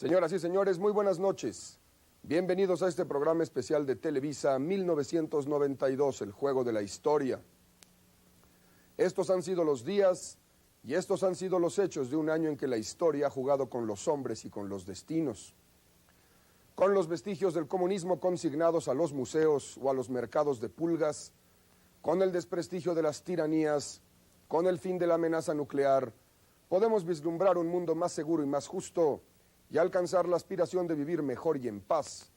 Señoras y señores, muy buenas noches. Bienvenidos a este programa especial de Televisa 1992, el juego de la historia. Estos han sido los días y estos han sido los hechos de un año en que la historia ha jugado con los hombres y con los destinos. Con los vestigios del comunismo consignados a los museos o a los mercados de pulgas, con el desprestigio de las tiranías, con el fin de la amenaza nuclear, podemos vislumbrar un mundo más seguro y más justo y alcanzar la aspiración de vivir mejor y en paz.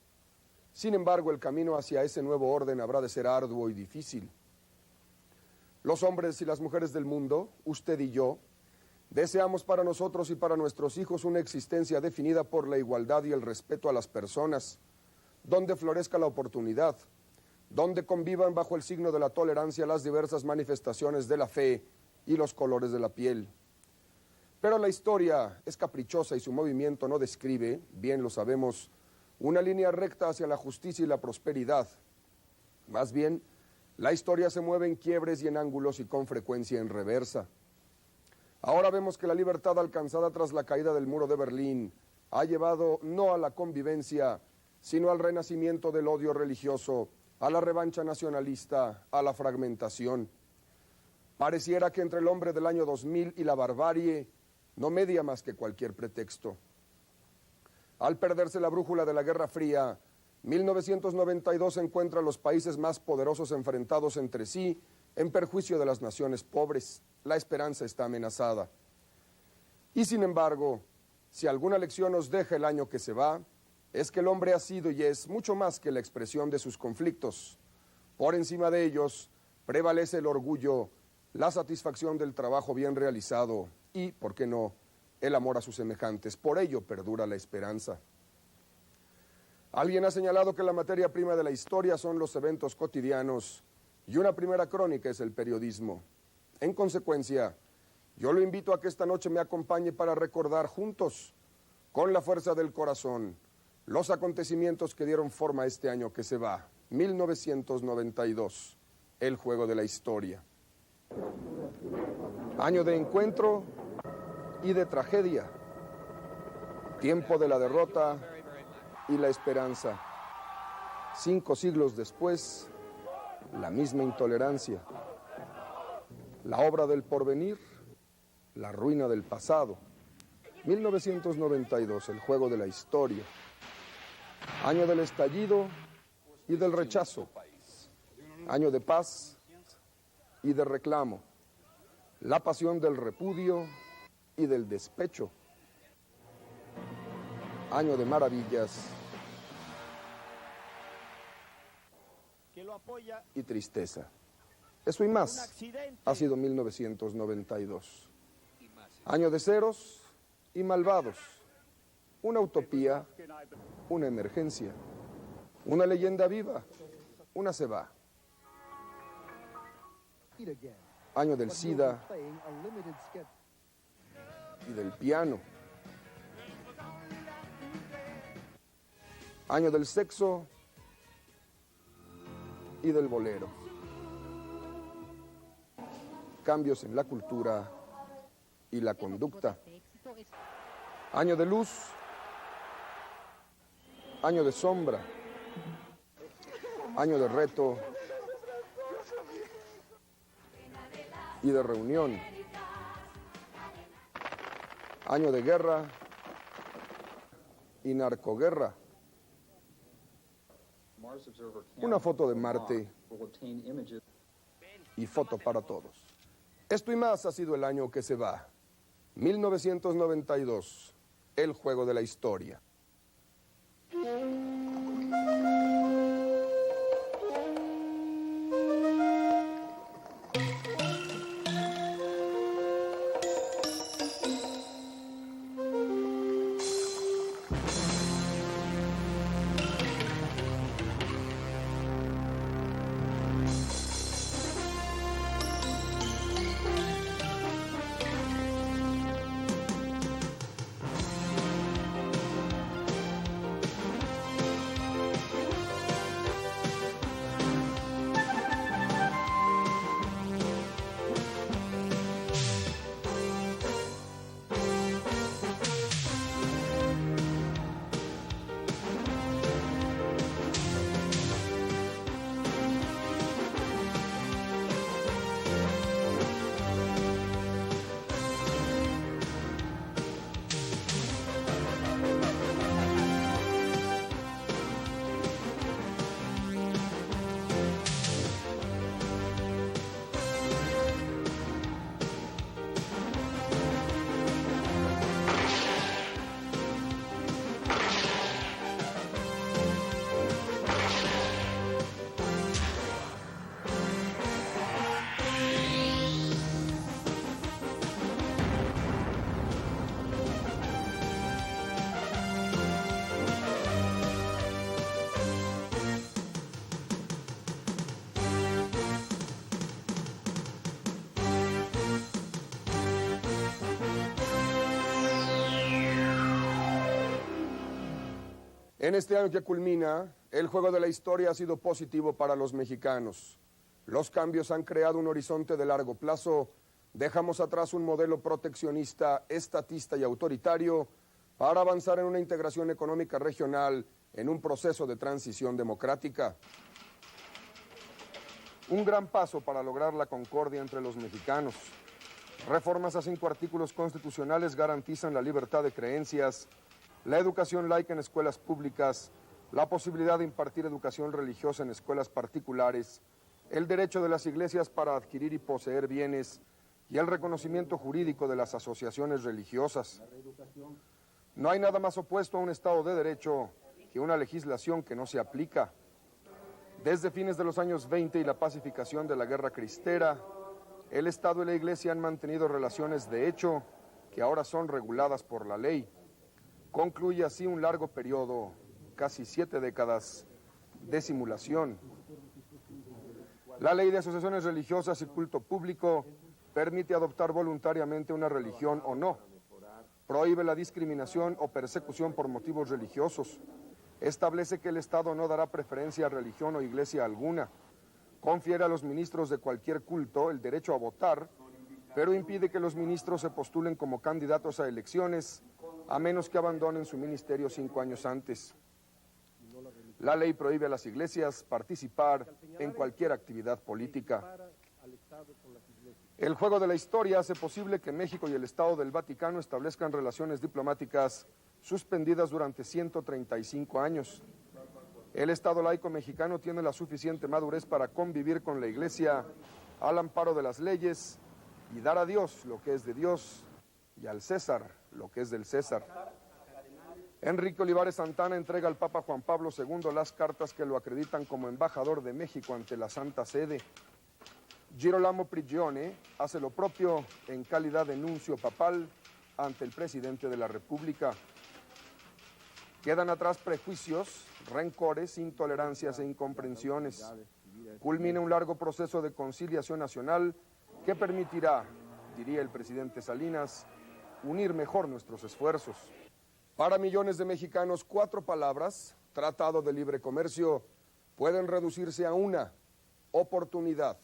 Sin embargo, el camino hacia ese nuevo orden habrá de ser arduo y difícil. Los hombres y las mujeres del mundo, usted y yo, deseamos para nosotros y para nuestros hijos una existencia definida por la igualdad y el respeto a las personas, donde florezca la oportunidad, donde convivan bajo el signo de la tolerancia las diversas manifestaciones de la fe y los colores de la piel. Pero la historia es caprichosa y su movimiento no describe, bien lo sabemos, una línea recta hacia la justicia y la prosperidad. Más bien, la historia se mueve en quiebres y en ángulos y con frecuencia en reversa. Ahora vemos que la libertad alcanzada tras la caída del muro de Berlín ha llevado no a la convivencia, sino al renacimiento del odio religioso, a la revancha nacionalista, a la fragmentación. Pareciera que entre el hombre del año 2000 y la barbarie no media más que cualquier pretexto. Al perderse la brújula de la Guerra Fría, 1992 encuentra a los países más poderosos enfrentados entre sí en perjuicio de las naciones pobres. La esperanza está amenazada. Y sin embargo, si alguna lección nos deja el año que se va, es que el hombre ha sido y es mucho más que la expresión de sus conflictos. Por encima de ellos prevalece el orgullo, la satisfacción del trabajo bien realizado y, ¿por qué no?, el amor a sus semejantes. Por ello perdura la esperanza. Alguien ha señalado que la materia prima de la historia son los eventos cotidianos y una primera crónica es el periodismo. En consecuencia, yo lo invito a que esta noche me acompañe para recordar juntos, con la fuerza del corazón, los acontecimientos que dieron forma a este año que se va, 1992, el juego de la historia. Año de encuentro y de tragedia, tiempo de la derrota y la esperanza. 5 siglos después, la misma intolerancia. La obra del porvenir, la ruina del pasado. 1992, el juego de la historia. Año del estallido y del rechazo. Año de paz y de reclamo. La pasión del repudio y del despecho. Año de maravillas y tristeza. Eso y más ha sido 1992. Año de ceros y malvados. Una utopía, una emergencia. Una leyenda viva, una se va. Año del SIDA y del piano. Año del sexo y del bolero. Cambios en la cultura y la conducta. Año de luz, año de sombra, año de reto y de reunión. Año de guerra y narcoguerra. Una foto de Marte y foto para todos. Esto y más ha sido el año que se va. 1992, el juego de la historia. En este año que culmina, el juego de la historia ha sido positivo para los mexicanos. Los cambios han creado un horizonte de largo plazo. Dejamos atrás un modelo proteccionista, estatista y autoritario para avanzar en una integración económica regional en un proceso de transición democrática. Un gran paso para lograr la concordia entre los mexicanos. Reformas a 5 artículos constitucionales garantizan la libertad de creencias, la educación laica en escuelas públicas, la posibilidad de impartir educación religiosa en escuelas particulares, el derecho de las iglesias para adquirir y poseer bienes y el reconocimiento jurídico de las asociaciones religiosas. No hay nada más opuesto a un Estado de Derecho que una legislación que no se aplica. Desde fines de los años 20 y la pacificación de la Guerra Cristera, el Estado y la Iglesia han mantenido relaciones de hecho que ahora son reguladas por la ley. Concluye así un largo periodo, casi 7 décadas, de simulación. La ley de asociaciones religiosas y culto público permite adoptar voluntariamente una religión o no. Prohíbe la discriminación o persecución por motivos religiosos. Establece que el Estado no dará preferencia a religión o iglesia alguna. Confiere a los ministros de cualquier culto el derecho a votar, pero impide que los ministros se postulen como candidatos a elecciones, a menos que abandonen su ministerio 5 años antes. La ley prohíbe a las iglesias participar en cualquier actividad política. El juego de la historia hace posible que México y el Estado del Vaticano establezcan relaciones diplomáticas suspendidas durante 135 años. El Estado laico mexicano tiene la suficiente madurez para convivir con la Iglesia al amparo de las leyes y dar a Dios lo que es de Dios y al César lo que es del César. Enrique Olivares Santana entrega al Papa Juan Pablo II las cartas que lo acreditan como embajador de México ante la Santa Sede. Girolamo Prigione hace lo propio en calidad de nuncio papal ante el presidente de la República. Quedan atrás prejuicios, rencores, intolerancias e incomprensiones. Culmina un largo proceso de conciliación nacional que permitirá, diría el presidente Salinas, unir mejor nuestros esfuerzos. Para millones de mexicanos, 4 palabras, Tratado de Libre Comercio, pueden reducirse a una: oportunidad.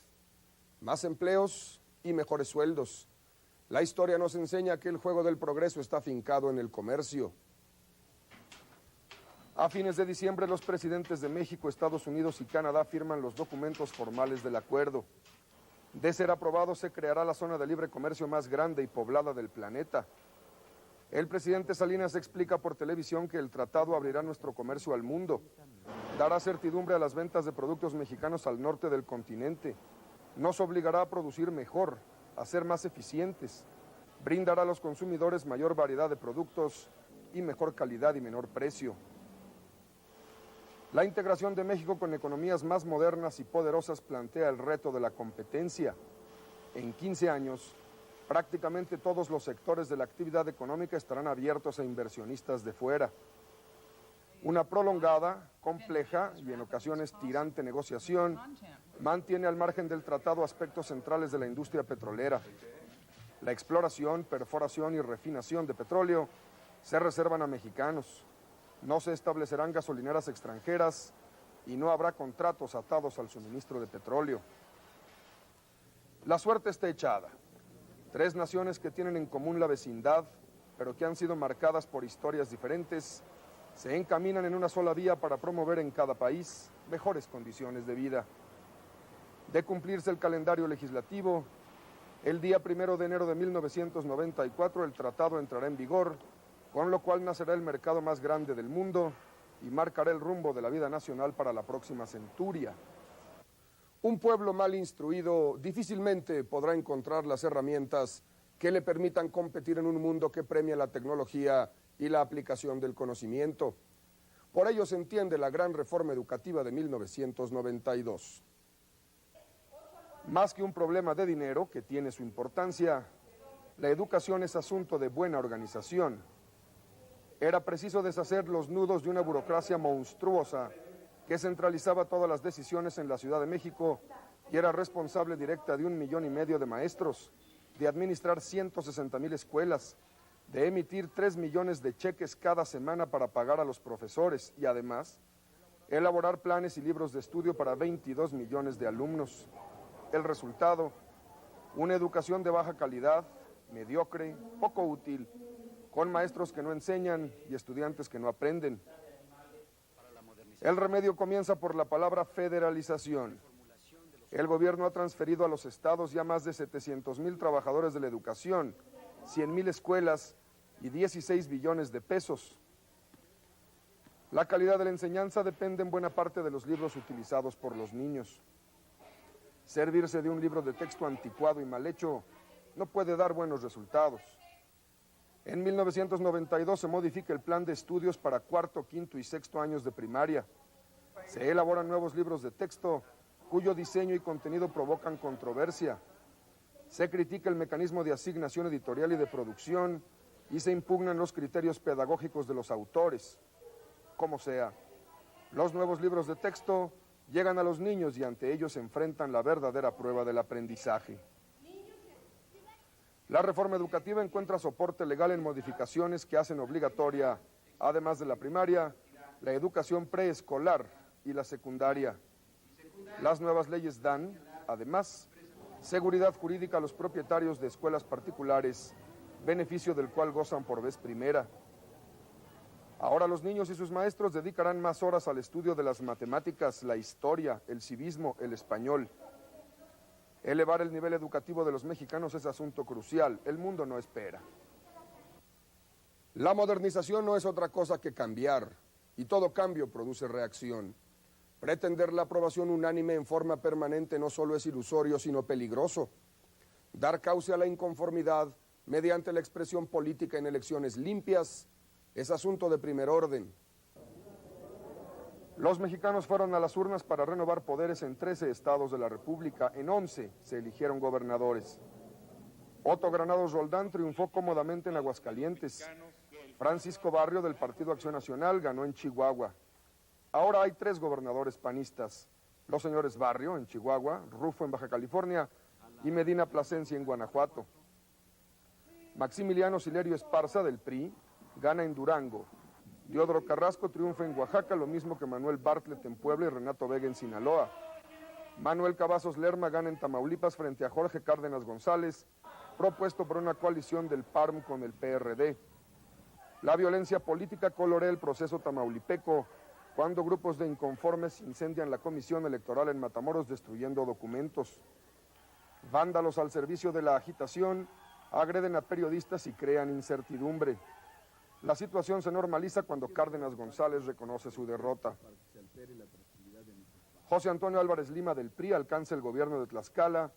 Más empleos y mejores sueldos. La historia nos enseña que el juego del progreso está afincado en el comercio. A fines de diciembre, los presidentes de México, Estados Unidos y Canadá firman los documentos formales del acuerdo. De ser aprobado, se creará la zona de libre comercio más grande y poblada del planeta. El presidente Salinas explica por televisión que el tratado abrirá nuestro comercio al mundo, dará certidumbre a las ventas de productos mexicanos al norte del continente, nos obligará a producir mejor, a ser más eficientes, brindará a los consumidores mayor variedad de productos y mejor calidad y menor precio. La integración de México con economías más modernas y poderosas plantea el reto de la competencia. En 15 años, prácticamente todos los sectores de la actividad económica estarán abiertos a inversionistas de fuera. Una prolongada, compleja y en ocasiones tirante negociación mantiene al margen del tratado aspectos centrales de la industria petrolera. La exploración, perforación y refinación de petróleo se reservan a mexicanos. No se establecerán gasolineras extranjeras y no habrá contratos atados al suministro de petróleo. La suerte está echada. 3 naciones que tienen en común la vecindad, pero que han sido marcadas por historias diferentes, se encaminan en una sola vía para promover en cada país mejores condiciones de vida. De cumplirse el calendario legislativo, el día 1 de enero de 1994 el tratado entrará en vigor, con lo cual nacerá el mercado más grande del mundo y marcará el rumbo de la vida nacional para la próxima centuria. Un pueblo mal instruido difícilmente podrá encontrar las herramientas que le permitan competir en un mundo que premia la tecnología y la aplicación del conocimiento. Por ello se entiende la gran reforma educativa de 1992. Más que un problema de dinero, que tiene su importancia, la educación es asunto de buena organización. Era preciso deshacer los nudos de una burocracia monstruosa que centralizaba todas las decisiones en la Ciudad de México y era responsable directa de 1,5 millones de maestros, de administrar 160,000 escuelas, de emitir 3 millones de cheques cada semana para pagar a los profesores y además elaborar planes y libros de estudio para 22 millones de alumnos. El resultado, una educación de baja calidad, mediocre, poco útil, con maestros que no enseñan y estudiantes que no aprenden. El remedio comienza por la palabra federalización. El gobierno ha transferido a los estados ya más de 700,000 trabajadores de la educación, 100,000 escuelas y 16 billones de pesos. La calidad de la enseñanza depende en buena parte de los libros utilizados por los niños. Servirse de un libro de texto anticuado y mal hecho no puede dar buenos resultados. En 1992 se modifica el plan de estudios para cuarto, quinto y sexto años de primaria. Se elaboran nuevos libros de texto cuyo diseño y contenido provocan controversia. Se critica el mecanismo de asignación editorial y de producción y se impugnan los criterios pedagógicos de los autores. Como sea, los nuevos libros de texto llegan a los niños y ante ellos se enfrentan la verdadera prueba del aprendizaje. La reforma educativa encuentra soporte legal en modificaciones que hacen obligatoria, además de la primaria, la educación preescolar y la secundaria. Las nuevas leyes dan, además, seguridad jurídica a los propietarios de escuelas particulares, beneficio del cual gozan por vez primera. Ahora los niños y sus maestros dedicarán más horas al estudio de las matemáticas, la historia, el civismo, el español. Elevar el nivel educativo de los mexicanos es asunto crucial. El mundo no espera. La modernización no es otra cosa que cambiar, y todo cambio produce reacción. Pretender la aprobación unánime en forma permanente no solo es ilusorio, sino peligroso. Dar cauce a la inconformidad mediante la expresión política en elecciones limpias es asunto de primer orden. Los mexicanos fueron a las urnas para renovar poderes en 13 estados de la República. En 11 se eligieron gobernadores. Otto Granados Roldán triunfó cómodamente en Aguascalientes. Francisco Barrio, del Partido Acción Nacional, ganó en Chihuahua. Ahora hay 3 gobernadores panistas: los señores Barrio en Chihuahua, Rufo en Baja California y Medina Plasencia en Guanajuato. Maximiliano Silerio Esparza, del PRI, gana en Durango. Diodoro Carrasco triunfa en Oaxaca, lo mismo que Manuel Bartlett en Puebla y Renato Vega en Sinaloa. Manuel Cavazos Lerma gana en Tamaulipas frente a Jorge Cárdenas González, propuesto por una coalición del PARM con el PRD. La violencia política colorea el proceso tamaulipeco cuando grupos de inconformes incendian la comisión electoral en Matamoros destruyendo documentos. Vándalos al servicio de la agitación agreden a periodistas y crean incertidumbre. La situación se normaliza cuando Cárdenas González reconoce su derrota. José Antonio Álvarez Lima del PRI alcanza el gobierno de Tlaxcala,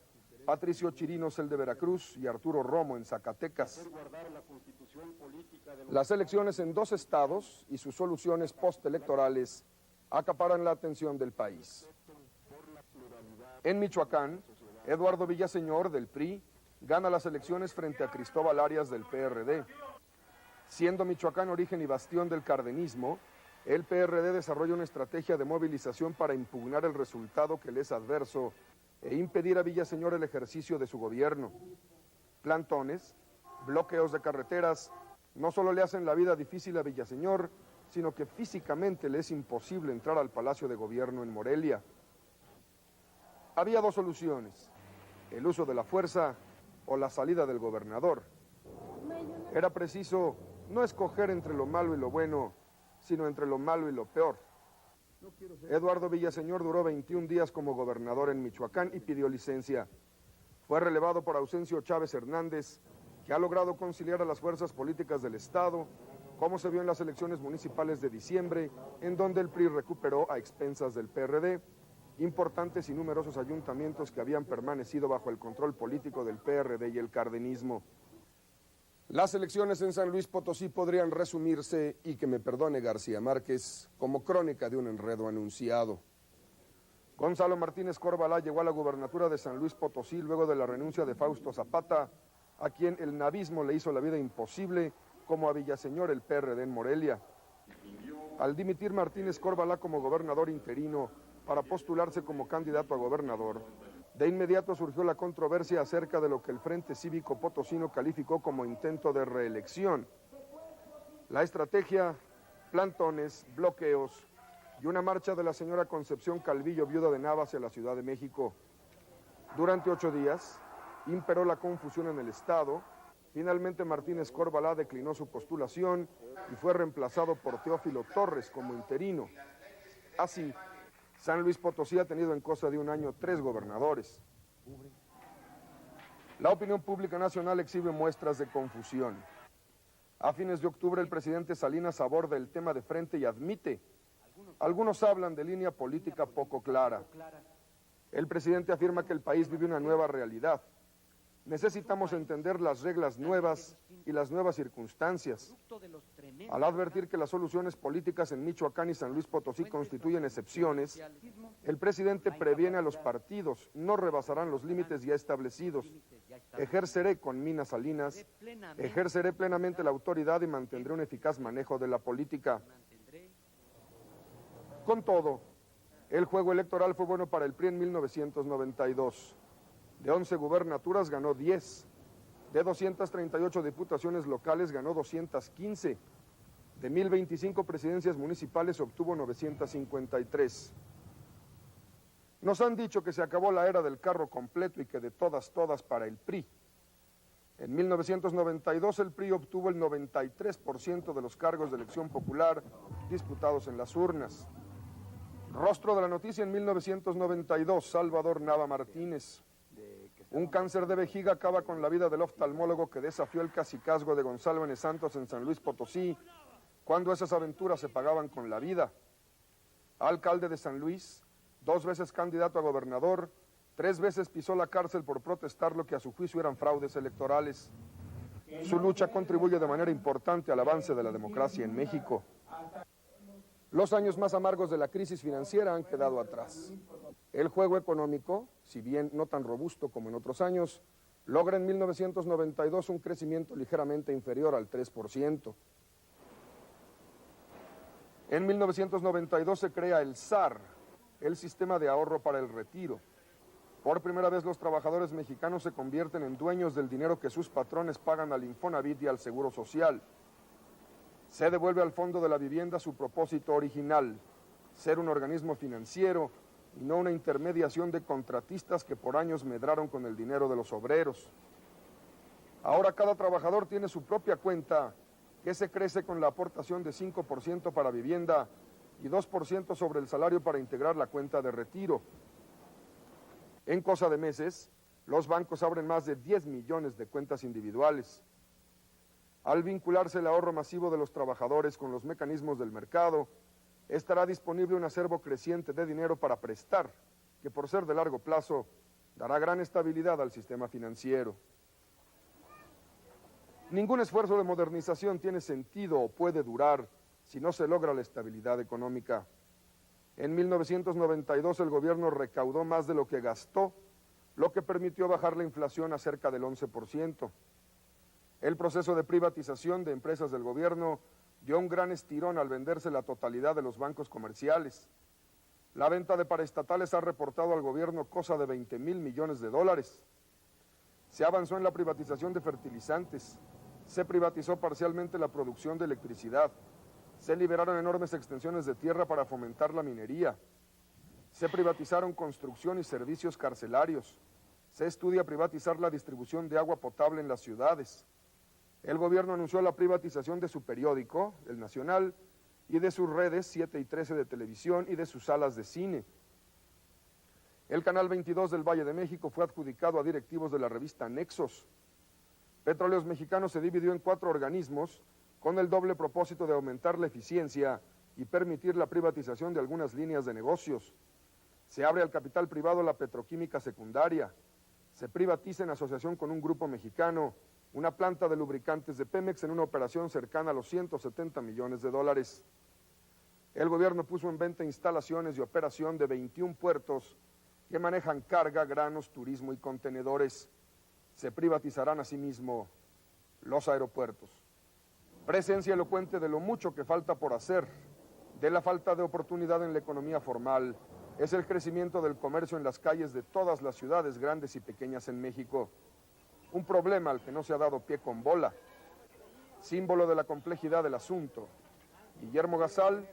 Patricio Chirinos el de Veracruz y Arturo Romo en Zacatecas. Las elecciones en 2 estados y sus soluciones postelectorales acaparan la atención del país. En Michoacán, Eduardo Villaseñor del PRI gana las elecciones frente a Cristóbal Arias del PRD. Siendo Michoacán origen y bastión del cardenismo, el PRD desarrolla una estrategia de movilización para impugnar el resultado que le es adverso e impedir a Villaseñor el ejercicio de su gobierno. Plantones, bloqueos de carreteras, no solo le hacen la vida difícil a Villaseñor, sino que físicamente le es imposible entrar al Palacio de Gobierno en Morelia. Había 2 soluciones: el uso de la fuerza o la salida del gobernador. Era preciso no escoger entre lo malo y lo bueno, sino entre lo malo y lo peor. Eduardo Villaseñor duró 21 días como gobernador en Michoacán y pidió licencia. Fue relevado por Ausencio Chávez Hernández, que ha logrado conciliar a las fuerzas políticas del Estado, como se vio en las elecciones municipales de diciembre, en donde el PRI recuperó a expensas del PRD importantes y numerosos ayuntamientos que habían permanecido bajo el control político del PRD y el cardenismo. Las elecciones en San Luis Potosí podrían resumirse, y que me perdone García Márquez, como crónica de un enredo anunciado. Gonzalo Martínez Corbalá llegó a la gubernatura de San Luis Potosí luego de la renuncia de Fausto Zapata, a quien el navismo le hizo la vida imposible, como a Villaseñor el PRD en Morelia. Al dimitir Martínez Corbalá como gobernador interino para postularse como candidato a gobernador, De inmediato surgió la controversia acerca de lo que el Frente Cívico Potosino calificó como intento de reelección. La estrategia, plantones, bloqueos y una marcha de la señora Concepción Calvillo, viuda de Nava, hacia la Ciudad de México. Durante 8 días imperó la confusión en el Estado. Finalmente Martínez Corbalá declinó su postulación y fue reemplazado por Teófilo Torres como interino. Así, San Luis Potosí ha tenido en cosa de un año 3 gobernadores. La opinión pública nacional exhibe muestras de confusión. A fines de octubre el presidente Salinas aborda el tema de frente y admite: algunos hablan de línea política poco clara. El presidente afirma que el país vive una nueva realidad. Necesitamos entender las reglas nuevas y las nuevas circunstancias. Al advertir que las soluciones políticas en Michoacán y San Luis Potosí constituyen excepciones, el presidente previene a los partidos: no rebasarán los límites ya establecidos. Ejerceré, conmina Salinas, ejerceré plenamente la autoridad y mantendré un eficaz manejo de la política. Con todo, el juego electoral fue bueno para el PRI en 1992. De 11 gubernaturas ganó 10, de 238 diputaciones locales ganó 215, de 1025 presidencias municipales obtuvo 953. Nos han dicho que se acabó la era del carro completo y que de todas para el PRI. En 1992 el PRI obtuvo el 93% de los cargos de elección popular disputados en las urnas. Rostro de la noticia en 1992, Salvador Nava Martínez. Un cáncer de vejiga acaba con la vida del oftalmólogo que desafió el cacicazgo de Gonzalo N. Santos en San Luis Potosí, cuando esas aventuras se pagaban con la vida. Alcalde de San Luis, 2 veces candidato a gobernador, 3 veces pisó la cárcel por protestar lo que a su juicio eran fraudes electorales. Su lucha contribuye de manera importante al avance de la democracia en México. Los años más amargos de la crisis financiera han quedado atrás. El juego económico, si bien no tan robusto como en otros años, logra en 1992 un crecimiento ligeramente inferior al 3%. En 1992 se crea el SAR, el Sistema de Ahorro para el Retiro. Por primera vez los trabajadores mexicanos se convierten en dueños del dinero que sus patrones pagan al Infonavit y al Seguro Social. Se devuelve al Fondo de la Vivienda su propósito original: ser un organismo financiero y no una intermediación de contratistas que por años medraron con el dinero de los obreros. Ahora cada trabajador tiene su propia cuenta, que se crece con la aportación de 5% para vivienda y 2% sobre el salario para integrar la cuenta de retiro. En cosa de meses, los bancos abren más de 10 millones de cuentas individuales. Al vincularse el ahorro masivo de los trabajadores con los mecanismos del mercado, estará disponible un acervo creciente de dinero para prestar, que por ser de largo plazo, dará gran estabilidad al sistema financiero. Ningún esfuerzo de modernización tiene sentido o puede durar si no se logra la estabilidad económica. En 1992 el gobierno recaudó más de lo que gastó, lo que permitió bajar la inflación a cerca del 11%. El proceso de privatización de empresas del gobierno dio un gran estirón al venderse la totalidad de los bancos comerciales. La venta de paraestatales ha reportado al gobierno cosa de 20,000 millones de dólares. Se avanzó en la privatización de fertilizantes, se privatizó parcialmente la producción de electricidad, se liberaron enormes extensiones de tierra para fomentar la minería, se privatizaron construcción y servicios carcelarios, se estudia privatizar la distribución de agua potable en las ciudades. El gobierno anunció la privatización de su periódico, El Nacional, y de sus redes 7 y 13 de televisión y de sus salas de cine. El Canal 22 del Valle de México fue adjudicado a directivos de la revista Nexos. Petróleos Mexicanos se dividió en 4 organismos con el doble propósito de aumentar la eficiencia y permitir la privatización de algunas líneas de negocios. Se abre al capital privado la petroquímica secundaria. Se privatiza en asociación con un grupo mexicano una planta de lubricantes de Pemex en una operación cercana a los 170 millones de dólares. El gobierno puso en venta instalaciones y operación de 21 puertos que manejan carga, granos, turismo y contenedores. Se privatizarán asimismo los aeropuertos. Presencia elocuente de lo mucho que falta por hacer, de la falta de oportunidad en la economía formal es el crecimiento del comercio en las calles de todas las ciudades grandes y pequeñas en México. Un problema al que no se ha dado pie con bola. Símbolo de la complejidad del asunto. Guillermo Gasal,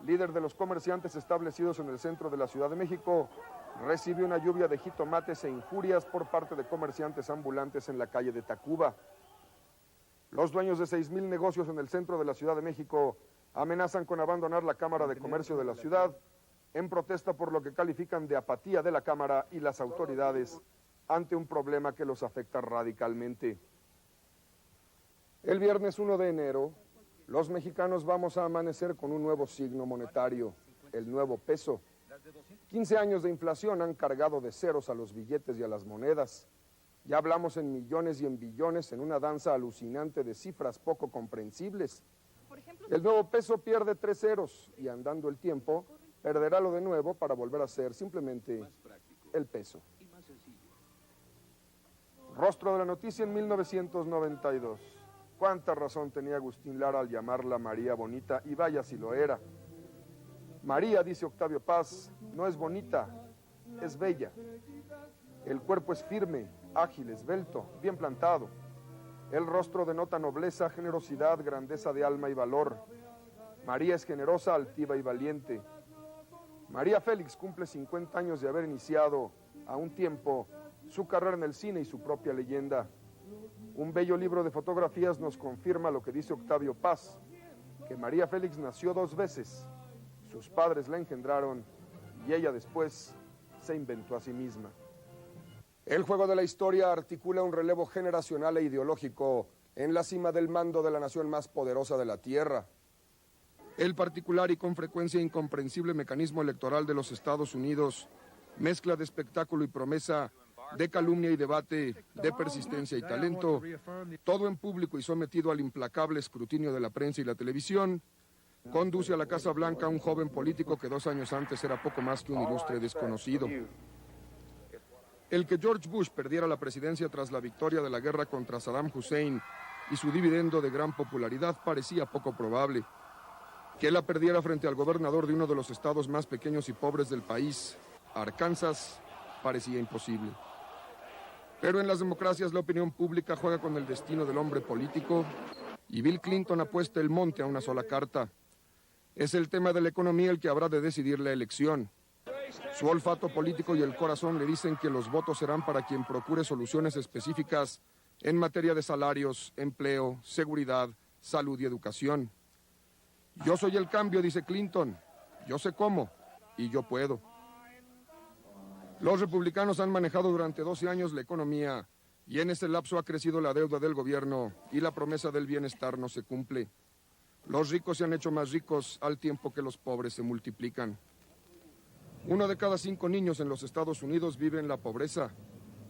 líder de los comerciantes establecidos en el centro de la Ciudad de México, recibió una lluvia de jitomates e injurias por parte de comerciantes ambulantes en la calle de Tacuba. Los dueños de 6,000 negocios en el centro de la Ciudad de México amenazan con abandonar la Cámara de Comercio de la ciudad en protesta por lo que califican de apatía de la Cámara y las autoridades ante un problema que los afecta radicalmente. El viernes 1 de enero, los mexicanos vamos a amanecer con un nuevo signo monetario, el nuevo peso. 15 años de inflación han cargado de ceros a los billetes y a las monedas. Ya hablamos en millones y en billones en una danza alucinante de cifras poco comprensibles. El nuevo peso pierde 3 ceros y andando el tiempo, perderá lo de nuevo para volver a ser simplemente el peso. Rostro de la noticia en 1992. Cuánta razón tenía Agustín Lara al llamarla María Bonita, y vaya si lo era. María, dice Octavio Paz, no es bonita, es bella. El cuerpo es firme, ágil, esbelto, bien plantado. El rostro denota nobleza, generosidad, grandeza de alma y valor. María es generosa, altiva y valiente. María Félix cumple 50 años de haber iniciado, a un tiempo, su carrera en el cine y su propia leyenda. Un bello libro de fotografías nos confirma lo que dice Octavio Paz, que María Félix nació 2 veces. Sus padres la engendraron y ella después se inventó a sí misma. El juego de la historia articula un relevo generacional e ideológico en la cima del mando de la nación más poderosa de la tierra. El particular y con frecuencia incomprensible mecanismo electoral de los Estados Unidos, mezcla de espectáculo y promesa, de calumnia y debate, de persistencia y talento, todo en público y sometido al implacable escrutinio de la prensa y la televisión, conduce a la Casa Blanca a un joven político que 2 años antes era poco más que un ilustre desconocido. El que George Bush perdiera la presidencia tras la victoria de la guerra contra Saddam Hussein y su dividendo de gran popularidad parecía poco probable. Que la perdiera frente al gobernador de uno de los estados más pequeños y pobres del país, Arkansas, parecía imposible. Pero en las democracias la opinión pública juega con el destino del hombre político y Bill Clinton apuesta el monte a una sola carta. Es el tema de la economía el que habrá de decidir la elección. Su olfato político y el corazón le dicen que los votos serán para quien procure soluciones específicas en materia de salarios, empleo, seguridad, salud y educación. Yo soy el cambio, dice Clinton. Yo sé cómo y yo puedo. Los republicanos han manejado durante 12 años la economía y en ese lapso ha crecido la deuda del gobierno y la promesa del bienestar no se cumple. Los ricos se han hecho más ricos al tiempo que los pobres se multiplican. 1 de cada 5 niños en los Estados Unidos vive en la pobreza.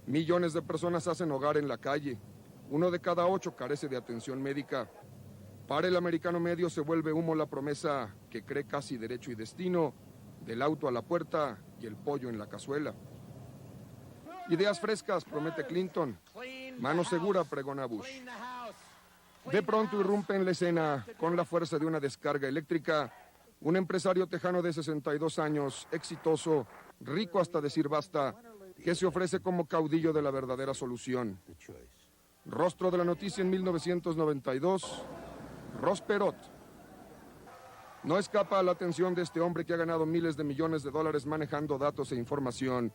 Millones de personas hacen hogar en la calle. 1 de cada 8 carece de atención médica. Para el americano medio se vuelve humo la promesa, que cree casi derecho y destino, del auto a la puerta y el pollo en la cazuela. Ideas frescas, promete Clinton. Mano segura, pregona Bush. De pronto irrumpe en la escena, con la fuerza de una descarga eléctrica, un empresario tejano de 62 años, exitoso, rico hasta decir basta, que se ofrece como caudillo de la verdadera solución. Rostro de la noticia en 1992, Ross Perot. No escapa a la atención de este hombre que ha ganado miles de millones de dólares manejando datos e información,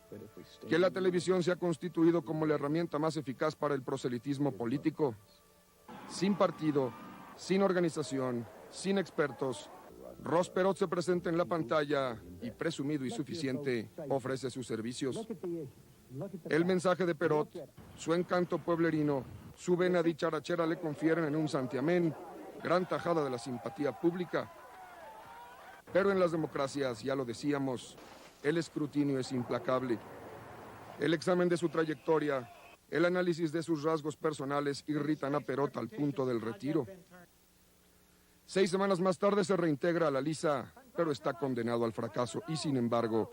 que la televisión se ha constituido como la herramienta más eficaz para el proselitismo político. Sin partido, sin organización, sin expertos, Ross Perot se presenta en la pantalla y, presumido y suficiente, ofrece sus servicios. El mensaje de Perot, su encanto pueblerino, su vena dicharachera le confieren en un santiamén, gran tajada de la simpatía pública. Pero en las democracias, ya lo decíamos, el escrutinio es implacable. El examen de su trayectoria, el análisis de sus rasgos personales irritan a Perot al punto del retiro. 6 semanas más tarde se reintegra a la lisa, pero está condenado al fracaso. Y sin embargo,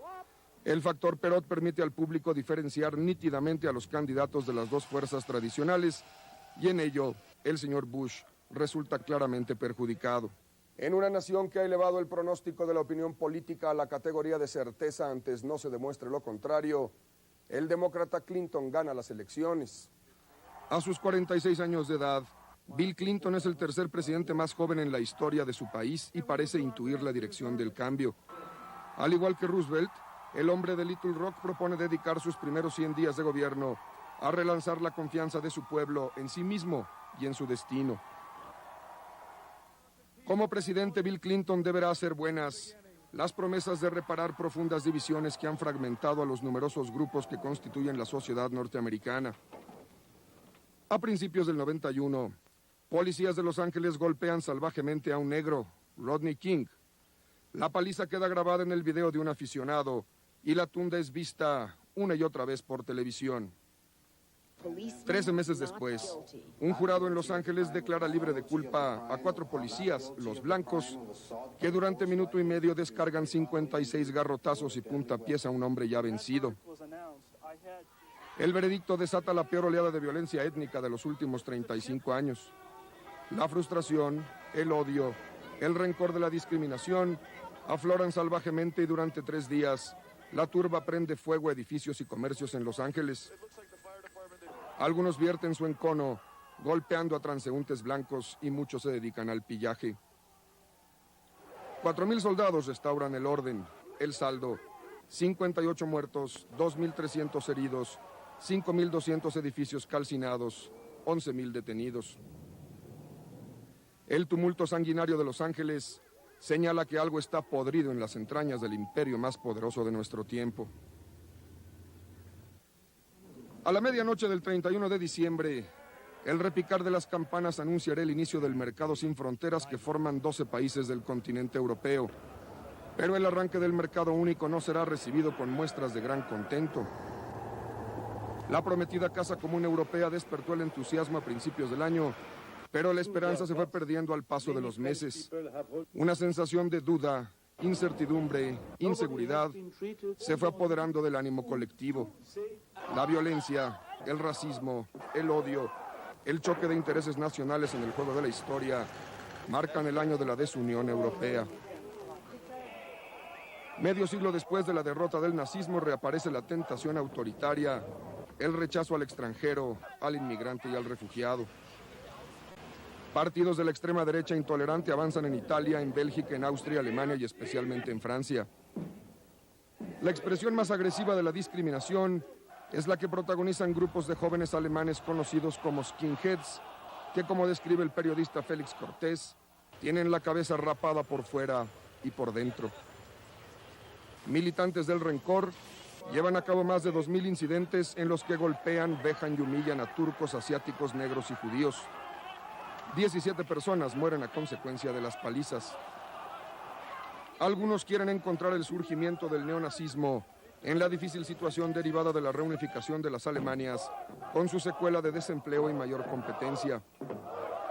el factor Perot permite al público diferenciar nítidamente a los candidatos de las dos fuerzas tradicionales, y en ello el señor Bush resulta claramente perjudicado. En una nación que ha elevado el pronóstico de la opinión política a la categoría de certeza antes no se demuestre lo contrario, el demócrata Clinton gana las elecciones. A sus 46 años de edad, Bill Clinton es el tercer presidente más joven en la historia de su país y parece intuir la dirección del cambio. Al igual que Roosevelt, el hombre de Little Rock propone dedicar sus primeros 100 días de gobierno a relanzar la confianza de su pueblo en sí mismo y en su destino. Como presidente, Bill Clinton deberá hacer buenas las promesas de reparar profundas divisiones que han fragmentado a los numerosos grupos que constituyen la sociedad norteamericana. A principios del 91, policías de Los Ángeles golpean salvajemente a un negro, Rodney King. La paliza queda grabada en el video de un aficionado y la tunda es vista una y otra vez por televisión. 13 meses después, un jurado en Los Ángeles declara libre de culpa a 4 policías, los blancos, que durante minuto y medio descargan 56 garrotazos y puntapiés a un hombre ya vencido. El veredicto desata la peor oleada de violencia étnica de los últimos 35 años. La frustración, el odio, el rencor de la discriminación afloran salvajemente y durante 3 días la turba prende fuego a edificios y comercios en Los Ángeles. Algunos vierten su encono, golpeando a transeúntes blancos y muchos se dedican al pillaje. 4,000 soldados restauran el orden, el saldo, 58 muertos, 2,300 heridos, 5,200 edificios calcinados, 11,000 detenidos. El tumulto sanguinario de Los Ángeles señala que algo está podrido en las entrañas del imperio más poderoso de nuestro tiempo. A la medianoche del 31 de diciembre, el repicar de las campanas anunciará el inicio del mercado sin fronteras que forman 12 países del continente europeo. Pero el arranque del mercado único no será recibido con muestras de gran contento. La prometida Casa Común Europea despertó el entusiasmo a principios del año, pero la esperanza se fue perdiendo al paso de los meses. Una sensación de duda, incertidumbre, inseguridad se fue apoderando del ánimo colectivo. La violencia, el racismo, el odio, el choque de intereses nacionales en el juego de la historia marcan el año de la desunión europea. Medio siglo después de la derrota del nazismo reaparece la tentación autoritaria, el rechazo al extranjero, al inmigrante y al refugiado. Partidos de la extrema derecha intolerante avanzan en Italia, en Bélgica, en Austria, Alemania y especialmente en Francia. La expresión más agresiva de la discriminación es la que protagonizan grupos de jóvenes alemanes conocidos como skinheads, que, como describe el periodista Félix Cortés, tienen la cabeza rapada por fuera y por dentro. Militantes del rencor llevan a cabo más de 2,000 incidentes en los que golpean, vejan y humillan a turcos, asiáticos, negros y judíos. 17 personas mueren a consecuencia de las palizas. Algunos quieren encontrar el surgimiento del neonazismo en la difícil situación derivada de la reunificación de las Alemanias, con su secuela de desempleo y mayor competencia.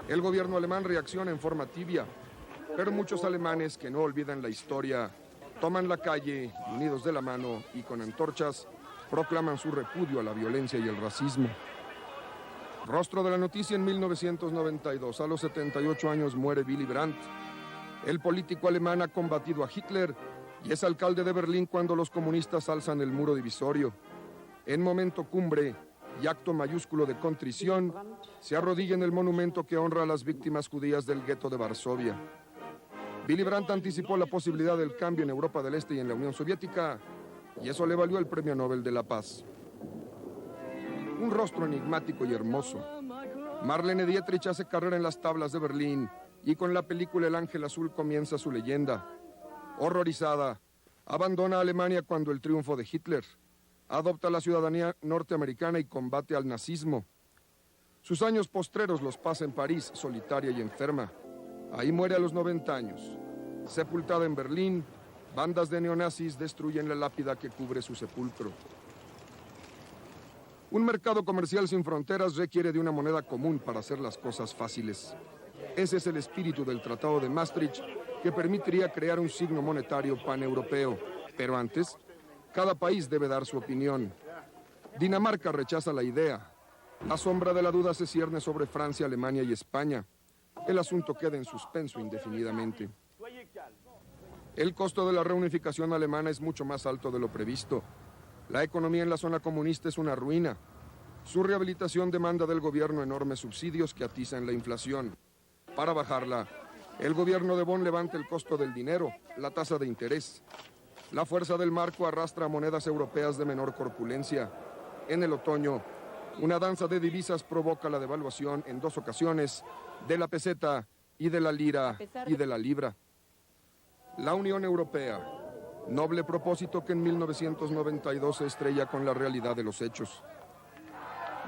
El gobierno alemán reacciona en forma tibia, pero muchos alemanes que no olvidan la historia toman la calle, unidos de la mano y con antorchas, proclaman su repudio a la violencia y el racismo. Rostro de la noticia en 1992. A los 78 años muere Willy Brandt. El político alemán ha combatido a Hitler y es alcalde de Berlín cuando los comunistas alzan el muro divisorio. En momento cumbre y acto mayúsculo de contrición, se arrodilla en el monumento que honra a las víctimas judías del gueto de Varsovia. Willy Brandt anticipó la posibilidad del cambio en Europa del Este y en la Unión Soviética, y eso le valió el Premio Nobel de la Paz. Un rostro enigmático y hermoso. Marlene Dietrich hace carrera en las tablas de Berlín y con la película El Ángel Azul comienza su leyenda. Horrorizada, abandona a Alemania cuando el triunfo de Hitler, adopta la ciudadanía norteamericana y combate al nazismo. Sus años postreros los pasa en París, solitaria y enferma. Ahí muere a los 90 años. Sepultada en Berlín, bandas de neonazis destruyen la lápida que cubre su sepulcro. Un mercado comercial sin fronteras requiere de una moneda común para hacer las cosas fáciles. Ese es el espíritu del Tratado de Maastricht, que permitiría crear un signo monetario paneuropeo. Pero antes, cada país debe dar su opinión. Dinamarca rechaza la idea. La sombra de la duda se cierne sobre Francia, Alemania y España. el asunto queda en suspenso indefinidamente. El costo de la reunificación alemana es mucho más alto de lo previsto. La economía en la zona comunista es una ruina. Su rehabilitación demanda del gobierno enormes subsidios que atizan la inflación. Para bajarla, el gobierno de Bonn levanta el costo del dinero, la tasa de interés. La fuerza del marco arrastra monedas europeas de menor corpulencia. En el otoño, una danza de divisas provoca la devaluación en 2 ocasiones de la peseta y de la lira y de la libra. La Unión Europea, noble propósito que en 1992 se estrella con la realidad de los hechos.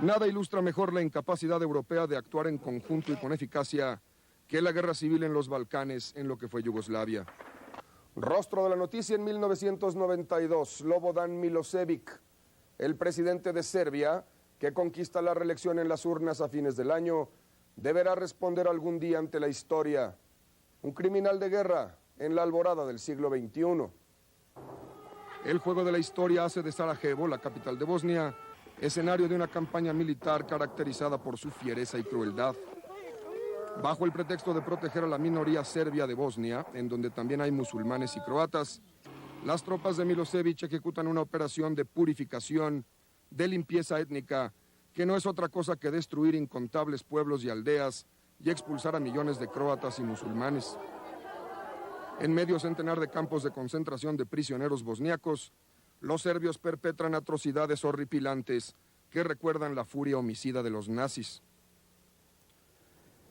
Nada ilustra mejor la incapacidad europea de actuar en conjunto y con eficacia que la guerra civil en los Balcanes, en lo que fue Yugoslavia. Rostro de la noticia en 1992, Slobodan Milošević, el presidente de Serbia, que conquista la reelección en las urnas a fines del año, deberá responder algún día ante la historia. Un criminal de guerra en la alborada del siglo XXI. El juego de la historia hace de Sarajevo, la capital de Bosnia, escenario de una campaña militar caracterizada por su fiereza y crueldad. Bajo el pretexto de proteger a la minoría serbia de Bosnia, en donde también hay musulmanes y croatas, las tropas de Milošević ejecutan una operación de purificación, de limpieza étnica, que no es otra cosa que destruir incontables pueblos y aldeas y expulsar a millones de croatas y musulmanes. En medio centenar de campos de concentración de prisioneros bosniacos, los serbios perpetran atrocidades horripilantes que recuerdan la furia homicida de los nazis.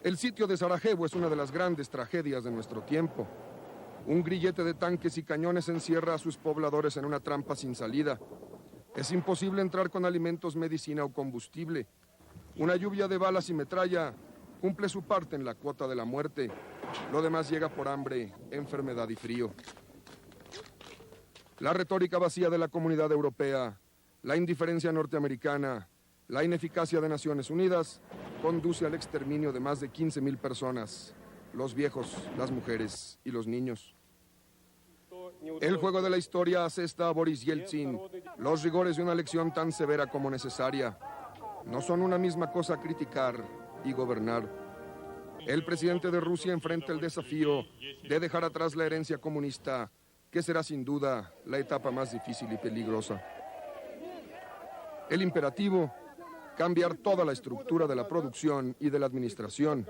El sitio de Sarajevo es una de las grandes tragedias de nuestro tiempo. Un grillete de tanques y cañones encierra a sus pobladores en una trampa sin salida. Es imposible entrar con alimentos, medicina o combustible. Una lluvia de balas y metralla cumple su parte en la cuota de la muerte. Lo demás llega por hambre, enfermedad y frío. La retórica vacía de la comunidad europea, la indiferencia norteamericana, la ineficacia de Naciones Unidas conduce al exterminio de más de 15,000 personas, los viejos, las mujeres y los niños. El juego de la historia asesta a Boris Yeltsin los rigores de una lección tan severa como necesaria. No son una misma cosa criticar y gobernar. El presidente de Rusia enfrenta el desafío de dejar atrás la herencia comunista, que será sin duda la etapa más difícil y peligrosa. El imperativo: cambiar toda la estructura de la producción y de la administración,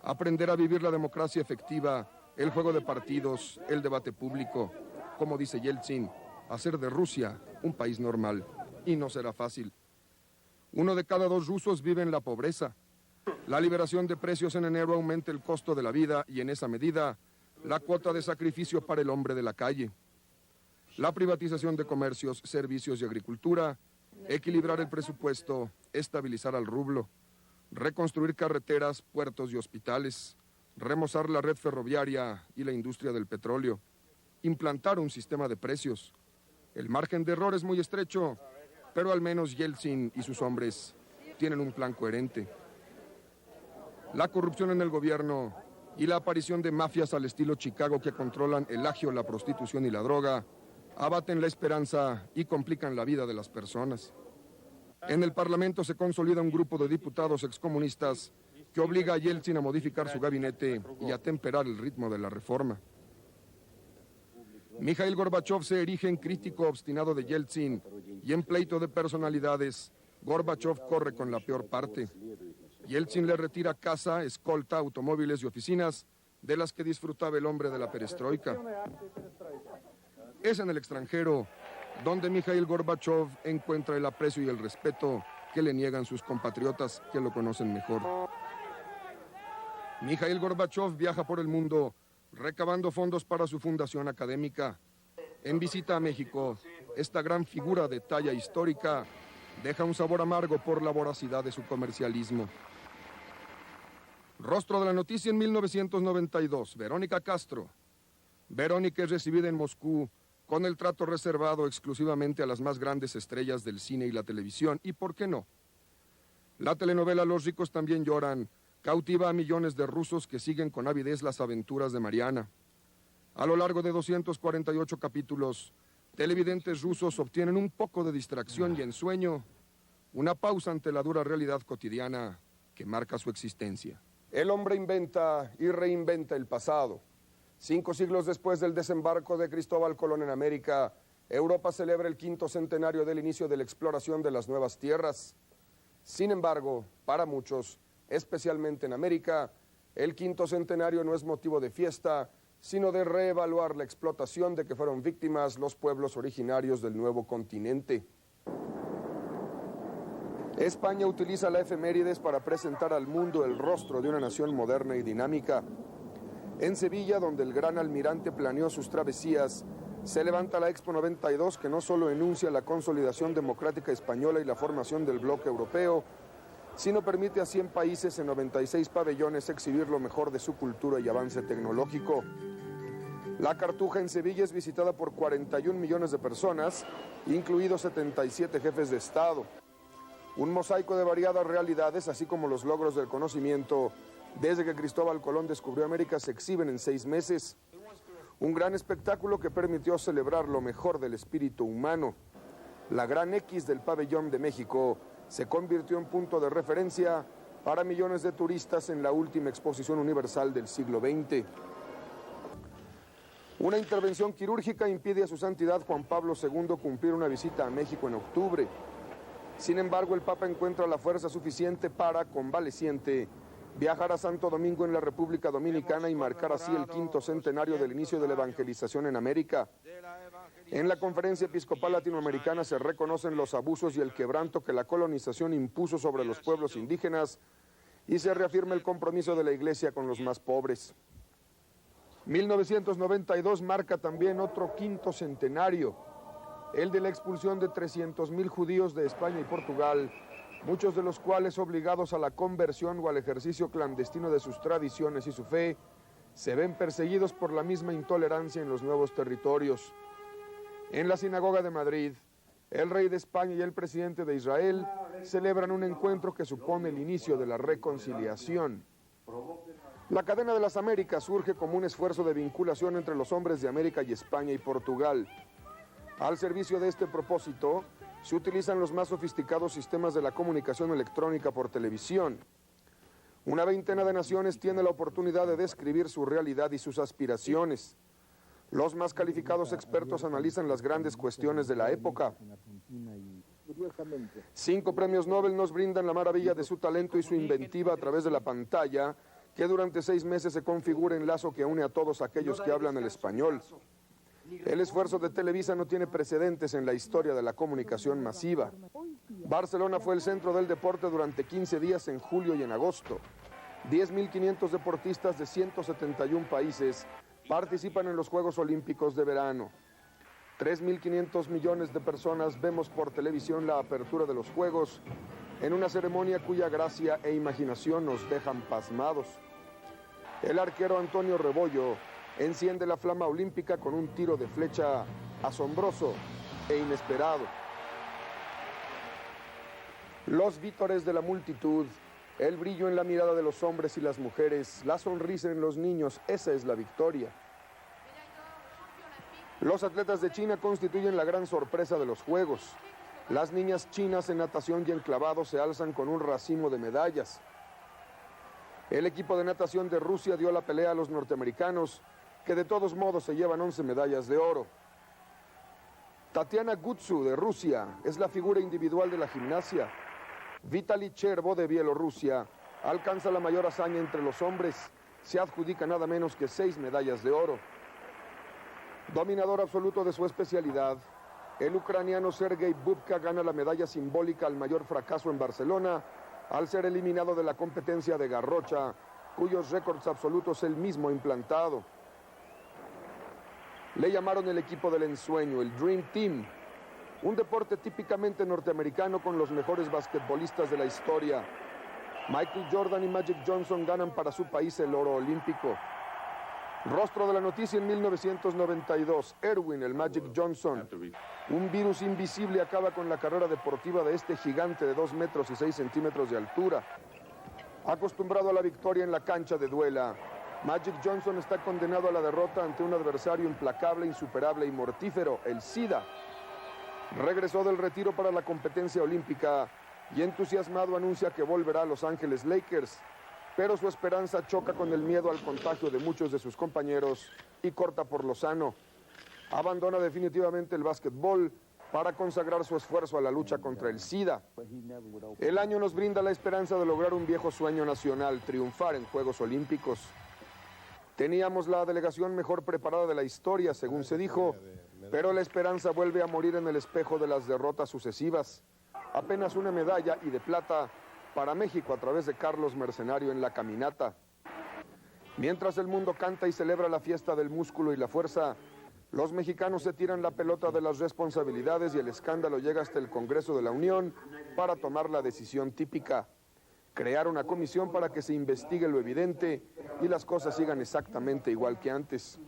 aprender a vivir la democracia efectiva, el juego de partidos, el debate público, como dice Yeltsin, hacer de Rusia un país normal, y no será fácil. 1 de cada 2 rusos vive en la pobreza. La liberación de precios en enero aumenta el costo de la vida y en esa medida la cuota de sacrificio para el hombre de la calle. La privatización de comercios, servicios y agricultura, equilibrar el presupuesto, estabilizar al rublo, reconstruir carreteras, puertos y hospitales, remozar la red ferroviaria y la industria del petróleo, implantar un sistema de precios. El margen de error es muy estrecho, pero al menos Yeltsin y sus hombres tienen un plan coherente. La corrupción en el gobierno y la aparición de mafias al estilo Chicago que controlan el agio, la prostitución y la droga abaten la esperanza y complican la vida de las personas. En el Parlamento se consolida un grupo de diputados excomunistas que obliga a Yeltsin a modificar su gabinete y a temperar el ritmo de la reforma. Mikhail Gorbachev se erige en crítico obstinado de Yeltsin y en pleito de personalidades, Gorbachev corre con la peor parte. Yeltsin le retira casa, escolta, automóviles y oficinas de las que disfrutaba el hombre de la perestroika. Es en el extranjero donde Mikhail Gorbachev encuentra el aprecio y el respeto que le niegan sus compatriotas que lo conocen mejor. Mikhail Gorbachev viaja por el mundo recabando fondos para su fundación académica. En visita a México, esta gran figura de talla histórica deja un sabor amargo por la voracidad de su comercialismo. Rostro de la noticia en 1992, Verónica Castro. Verónica es recibida en Moscú con el trato reservado exclusivamente a las más grandes estrellas del cine y la televisión. ¿Y por qué no? La telenovela Los ricos también lloran cautiva a millones de rusos que siguen con avidez las aventuras de Mariana. A lo largo de 248 capítulos, televidentes rusos obtienen un poco de distracción y ensueño, una pausa ante la dura realidad cotidiana que marca su existencia. El hombre inventa y reinventa el pasado. 5 siglos después del desembarco de Cristóbal Colón en América, Europa celebra el 5º centenario del inicio de la exploración de las nuevas tierras. Sin embargo, para muchos, especialmente en América, el 5º centenario no es motivo de fiesta, sino de reevaluar la explotación de que fueron víctimas los pueblos originarios del nuevo continente. España utiliza la efemérides para presentar al mundo el rostro de una nación moderna y dinámica. En Sevilla, donde el gran almirante planeó sus travesías, se levanta la Expo 92, que no solo enuncia la consolidación democrática española y la formación del bloque europeo, sino permite a 100 países en 96 pabellones exhibir lo mejor de su cultura y avance tecnológico. La Cartuja en Sevilla es visitada por 41 millones de personas, incluidos 77 jefes de Estado. Un mosaico de variadas realidades, así como los logros del conocimiento desde que Cristóbal Colón descubrió América, se exhiben en 6 meses. Un gran espectáculo que permitió celebrar lo mejor del espíritu humano. La Gran X del Pabellón de México se convirtió en punto de referencia para millones de turistas en la última exposición universal del siglo XX. Una intervención quirúrgica impide a su santidad Juan Pablo II cumplir una visita a México en octubre. Sin embargo, el Papa encuentra la fuerza suficiente para, convaleciente, viajar a Santo Domingo en la República Dominicana y marcar así el 5º centenario del inicio de la evangelización en América. En la Conferencia Episcopal Latinoamericana se reconocen los abusos y el quebranto que la colonización impuso sobre los pueblos indígenas y se reafirma el compromiso de la Iglesia con los más pobres. 1992 marca también otro 5º centenario, el de la expulsión de 300.000 judíos de España y Portugal, muchos de los cuales, obligados a la conversión o al ejercicio clandestino de sus tradiciones y su fe, se ven perseguidos por la misma intolerancia en los nuevos territorios. En la Sinagoga de Madrid, el rey de España y el presidente de Israel celebran un encuentro que supone el inicio de la reconciliación. La cadena de las Américas surge como un esfuerzo de vinculación entre los hombres de América y España y Portugal. Al servicio de este propósito, se utilizan los más sofisticados sistemas de la comunicación electrónica por televisión. Una veintena de naciones tiene la oportunidad de describir su realidad y sus aspiraciones. Los más calificados expertos analizan las grandes cuestiones de la época. 5 premios Nobel nos brindan la maravilla de su talento y su inventiva a través de la pantalla, que durante 6 meses se configura en lazo que une a todos aquellos que hablan el español. El esfuerzo de Televisa no tiene precedentes en la historia de la comunicación masiva. Barcelona fue el centro del deporte durante 15 días en julio y en agosto. 10.500 deportistas de 171 países participan en los Juegos Olímpicos de verano. 3.500 millones de personas vemos por televisión la apertura de los Juegos en una ceremonia cuya gracia e imaginación nos dejan pasmados. El arquero Antonio Rebollo enciende la flama olímpica con un tiro de flecha asombroso e inesperado. Los vítores de la multitud, el brillo en la mirada de los hombres y las mujeres, la sonrisa en los niños, esa es la victoria. Los atletas de China constituyen la gran sorpresa de los Juegos. Las niñas chinas en natación y en clavado se alzan con un racimo de medallas. El equipo de natación de Rusia dio la pelea a los norteamericanos, que de todos modos se llevan 11 medallas de oro. Tatiana Gutsu de Rusia es la figura individual de la gimnasia. Vitaly Chervo de Bielorrusia alcanza la mayor hazaña entre los hombres, se adjudica nada menos que 6 medallas de oro. Dominador absoluto de su especialidad, el ucraniano Sergei Bubka gana la medalla simbólica al mayor fracaso en Barcelona al ser eliminado de la competencia de garrocha, cuyos récords absolutos él mismo ha implantado. Le llamaron el equipo del ensueño, el Dream Team, un deporte típicamente norteamericano con los mejores basquetbolistas de la historia. Michael Jordan y Magic Johnson ganan para su país el oro olímpico. Rostro de la noticia en 1992, Erwin, el Magic Johnson. Un virus invisible acaba con la carrera deportiva de este gigante de 2 metros y 6 centímetros de altura. Acostumbrado a la victoria en la cancha de duela, Magic Johnson está condenado a la derrota ante un adversario implacable, insuperable y mortífero, el SIDA. Regresó del retiro para la competencia olímpica y entusiasmado anuncia que volverá a Los Ángeles Lakers. pero su esperanza choca con el miedo al contagio de muchos de sus compañeros y corta por lo sano. Abandona definitivamente el básquetbol para consagrar su esfuerzo a la lucha contra el SIDA. El año nos brinda la esperanza de lograr un viejo sueño nacional, triunfar en Juegos Olímpicos. Teníamos la delegación mejor preparada de la historia, según se dijo, pero la esperanza vuelve a morir en el espejo de las derrotas sucesivas. Apenas una medalla y de plata para México a través de Carlos Mercenario en la caminata. Mientras el mundo canta y celebra la fiesta del músculo y la fuerza, los mexicanos se tiran la pelota de las responsabilidades y el escándalo llega hasta el Congreso de la Unión para tomar la decisión típica: crear una comisión para que se investigue lo evidente y las cosas sigan exactamente igual que antes.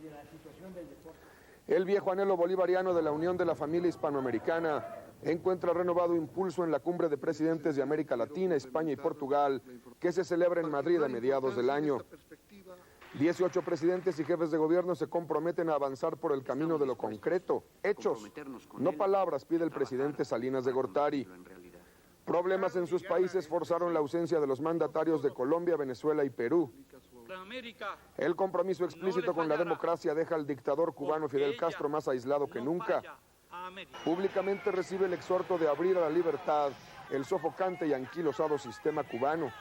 El viejo anhelo bolivariano de la unión de la familia hispanoamericana encuentra renovado impulso en la cumbre de presidentes de América Latina, España y Portugal, que se celebra en Madrid a mediados del año. 18 presidentes y jefes de gobierno se comprometen a avanzar por el camino de lo concreto. Hechos, no palabras, pide el presidente Salinas de Gortari. Problemas en sus países forzaron la ausencia de los mandatarios de Colombia, Venezuela y Perú. El compromiso explícito con la democracia deja al dictador cubano Fidel Castro más aislado que nunca. Públicamente recibe el exhorto de abrir a la libertad el sofocante y anquilosado sistema cubano.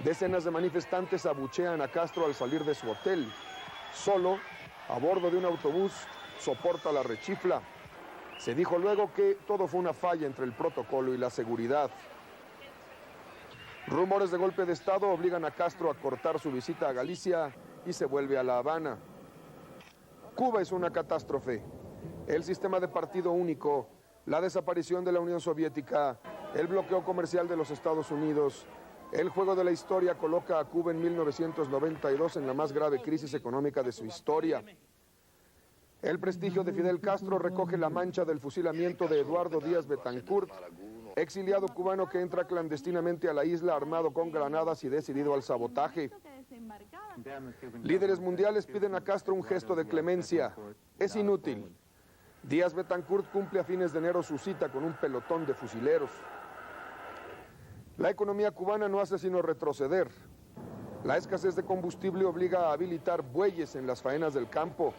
Decenas de manifestantes abuchean a Castro al salir de su hotel. Solo, a bordo de un autobús, soporta la rechifla. Se dijo luego que todo fue una falla entre el protocolo y la seguridad. Rumores de golpe de Estado obligan a Castro a cortar su visita a Galicia y se vuelve a La Habana. Cuba es una catástrofe. El sistema de partido único, la desaparición de la Unión Soviética, el bloqueo comercial de los Estados Unidos, el juego de la historia coloca a Cuba en 1992 en la más grave crisis económica de su historia. El prestigio de Fidel Castro recoge la mancha del fusilamiento de Eduardo Díaz Betancourt, exiliado cubano que entra clandestinamente a la isla armado con granadas y decidido al sabotaje. Líderes mundiales piden a Castro un gesto de clemencia. Es inútil. Díaz Betancourt cumple a fines de enero su cita con un pelotón de fusileros. La economía cubana no hace sino retroceder. La escasez de combustible obliga a habilitar bueyes en las faenas del campo.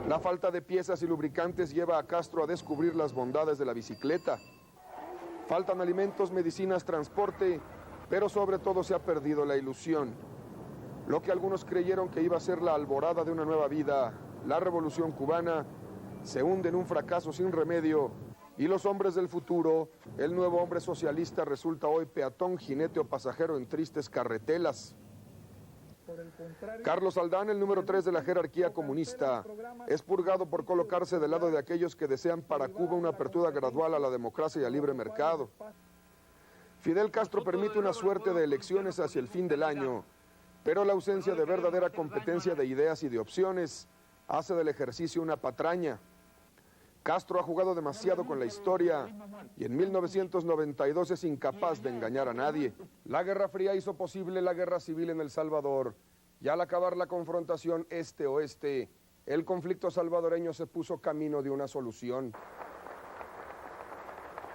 La falta de piezas y lubricantes lleva a Castro a descubrir las bondades de la bicicleta. Faltan alimentos, medicinas, transporte, pero sobre todo se ha perdido la ilusión. Lo que algunos creyeron que iba a ser la alborada de una nueva vida, la revolución cubana, se hunde en un fracaso sin remedio. Y los hombres del futuro, el nuevo hombre socialista resulta hoy peatón, jinete o pasajero en tristes carretelas. Carlos Aldán, el número 3 de la jerarquía comunista, es purgado por colocarse del lado de aquellos que desean para Cuba una apertura gradual a la democracia y al libre mercado. Fidel Castro permite una suerte de elecciones hacia el fin del año, pero la ausencia de verdadera competencia de ideas y de opciones hace del ejercicio una patraña. Castro ha jugado demasiado con la historia y en 1992 es incapaz de engañar a nadie. La Guerra Fría hizo posible la guerra civil en El Salvador y al acabar la confrontación este-oeste, el conflicto salvadoreño se puso camino de una solución.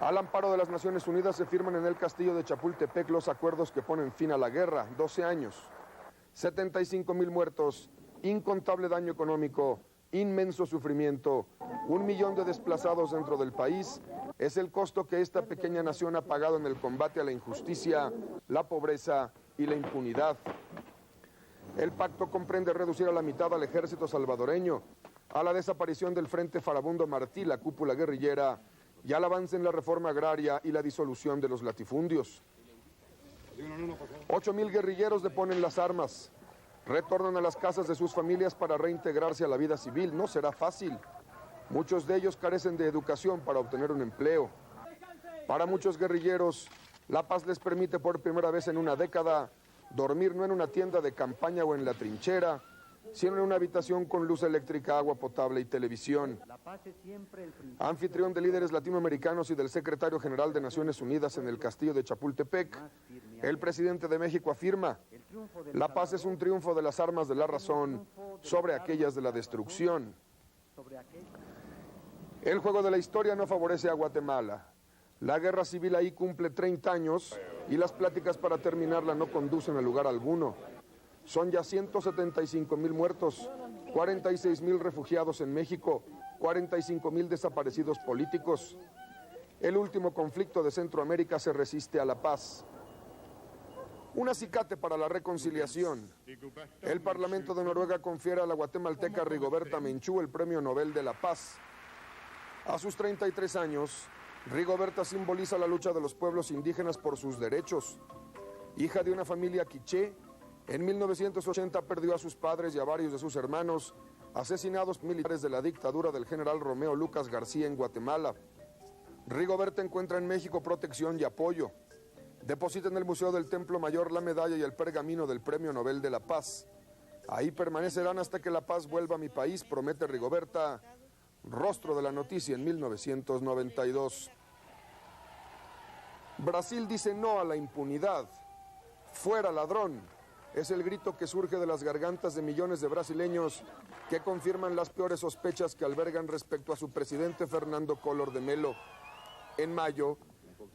Al amparo de las Naciones Unidas se firman en el castillo de Chapultepec los acuerdos que ponen fin a la guerra, 12 años, 75,000 muertos, incontable daño económico, inmenso sufrimiento, 1 millón de desplazados dentro del país, es el costo que esta pequeña nación ha pagado en el combate a la injusticia, la pobreza y la impunidad. El pacto comprende reducir a la mitad al ejército salvadoreño, a la desaparición del Frente Farabundo Martí, la cúpula guerrillera, y al avance en la reforma agraria y la disolución de los latifundios. 8,000 guerrilleros deponen las armas. Retornan a las casas de sus familias para reintegrarse a la vida civil. No será fácil. Muchos de ellos carecen de educación para obtener un empleo. Para muchos guerrilleros, la paz les permite por primera vez en una década dormir no en una tienda de campaña o en la trinchera, sino en una habitación con luz eléctrica, agua potable y televisión. Anfitrión de líderes latinoamericanos y del secretario general de Naciones Unidas en el castillo de Chapultepec, el presidente de México afirma: la paz es un triunfo de las armas de la razón sobre aquellas de la destrucción. El juego de la historia no favorece a Guatemala. La guerra civil ahí cumple 30 años y las pláticas para terminarla no conducen a lugar alguno. Son ya 175,000 muertos, 46,000 refugiados en México, 45,000 desaparecidos políticos. El último conflicto de Centroamérica se resiste a la paz. Un acicate para la reconciliación. El Parlamento de Noruega confiere a la guatemalteca Rigoberta Menchú el Premio Nobel de la Paz. A sus 33 años, Rigoberta simboliza la lucha de los pueblos indígenas por sus derechos. Hija de una familia quiché, en 1980 perdió a sus padres y a varios de sus hermanos, asesinados militares de la dictadura del general Romeo Lucas García en Guatemala. Rigoberta encuentra en México protección y apoyo. Deposita en el Museo del Templo Mayor la medalla y el pergamino del Premio Nobel de la Paz. Ahí permanecerán hasta que la paz vuelva a mi país, promete Rigoberta. Rostro de la noticia en 1992. Brasil dice no a la impunidad. Fuera ladrón. Es el grito que surge de las gargantas de millones de brasileños que confirman las peores sospechas que albergan respecto a su presidente Fernando Collor de Mello. En mayo,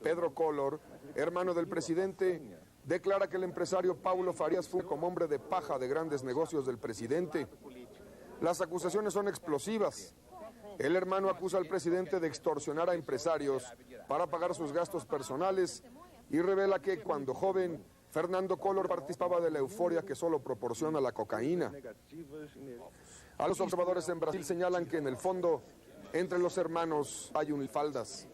Pedro Collor, hermano del presidente, declara que el empresario Paulo Farias fue como hombre de paja de grandes negocios del presidente. Las acusaciones son explosivas. El hermano acusa al presidente de extorsionar a empresarios para pagar sus gastos personales y revela que cuando joven, Fernando Collor participaba de la euforia que solo proporciona la cocaína. A los observadores en Brasil señalan que en el fondo, entre los hermanos hay unifaldas.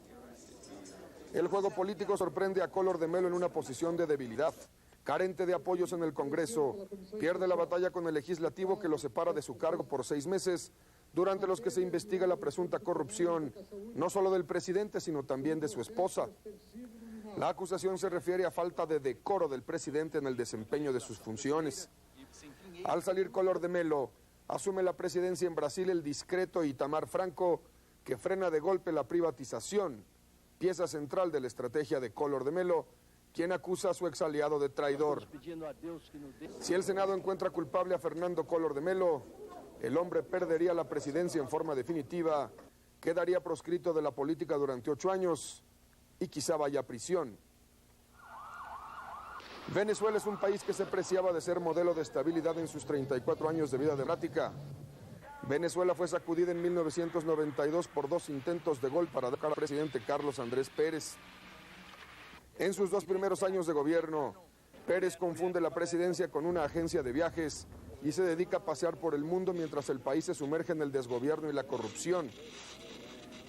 El juego político sorprende a Collor de Mello en una posición de debilidad. Carente de apoyos en el Congreso, pierde la batalla con el legislativo que lo separa de su cargo por 6 meses, durante los que se investiga la presunta corrupción, no solo del presidente, sino también de su esposa. La acusación se refiere a falta de decoro del presidente en el desempeño de sus funciones. Al salir Collor de Mello, asume la presidencia en Brasil el discreto Itamar Franco, que frena de golpe la privatización, pieza central de la estrategia de Collor de Mello, quien acusa a su exaliado de traidor. Si el Senado encuentra culpable a Fernando Collor de Mello, el hombre perdería la presidencia en forma definitiva, quedaría proscrito de la política durante 8 años y quizá vaya a prisión. Venezuela es un país que se preciaba de ser modelo de estabilidad en sus 34 años de vida democrática. Venezuela fue sacudida en 1992 por 2 intentos de golpe para dejar al presidente Carlos Andrés Pérez. En sus 2 primeros años de gobierno, Pérez confunde la presidencia con una agencia de viajes y se dedica a pasear por el mundo mientras el país se sumerge en el desgobierno y la corrupción.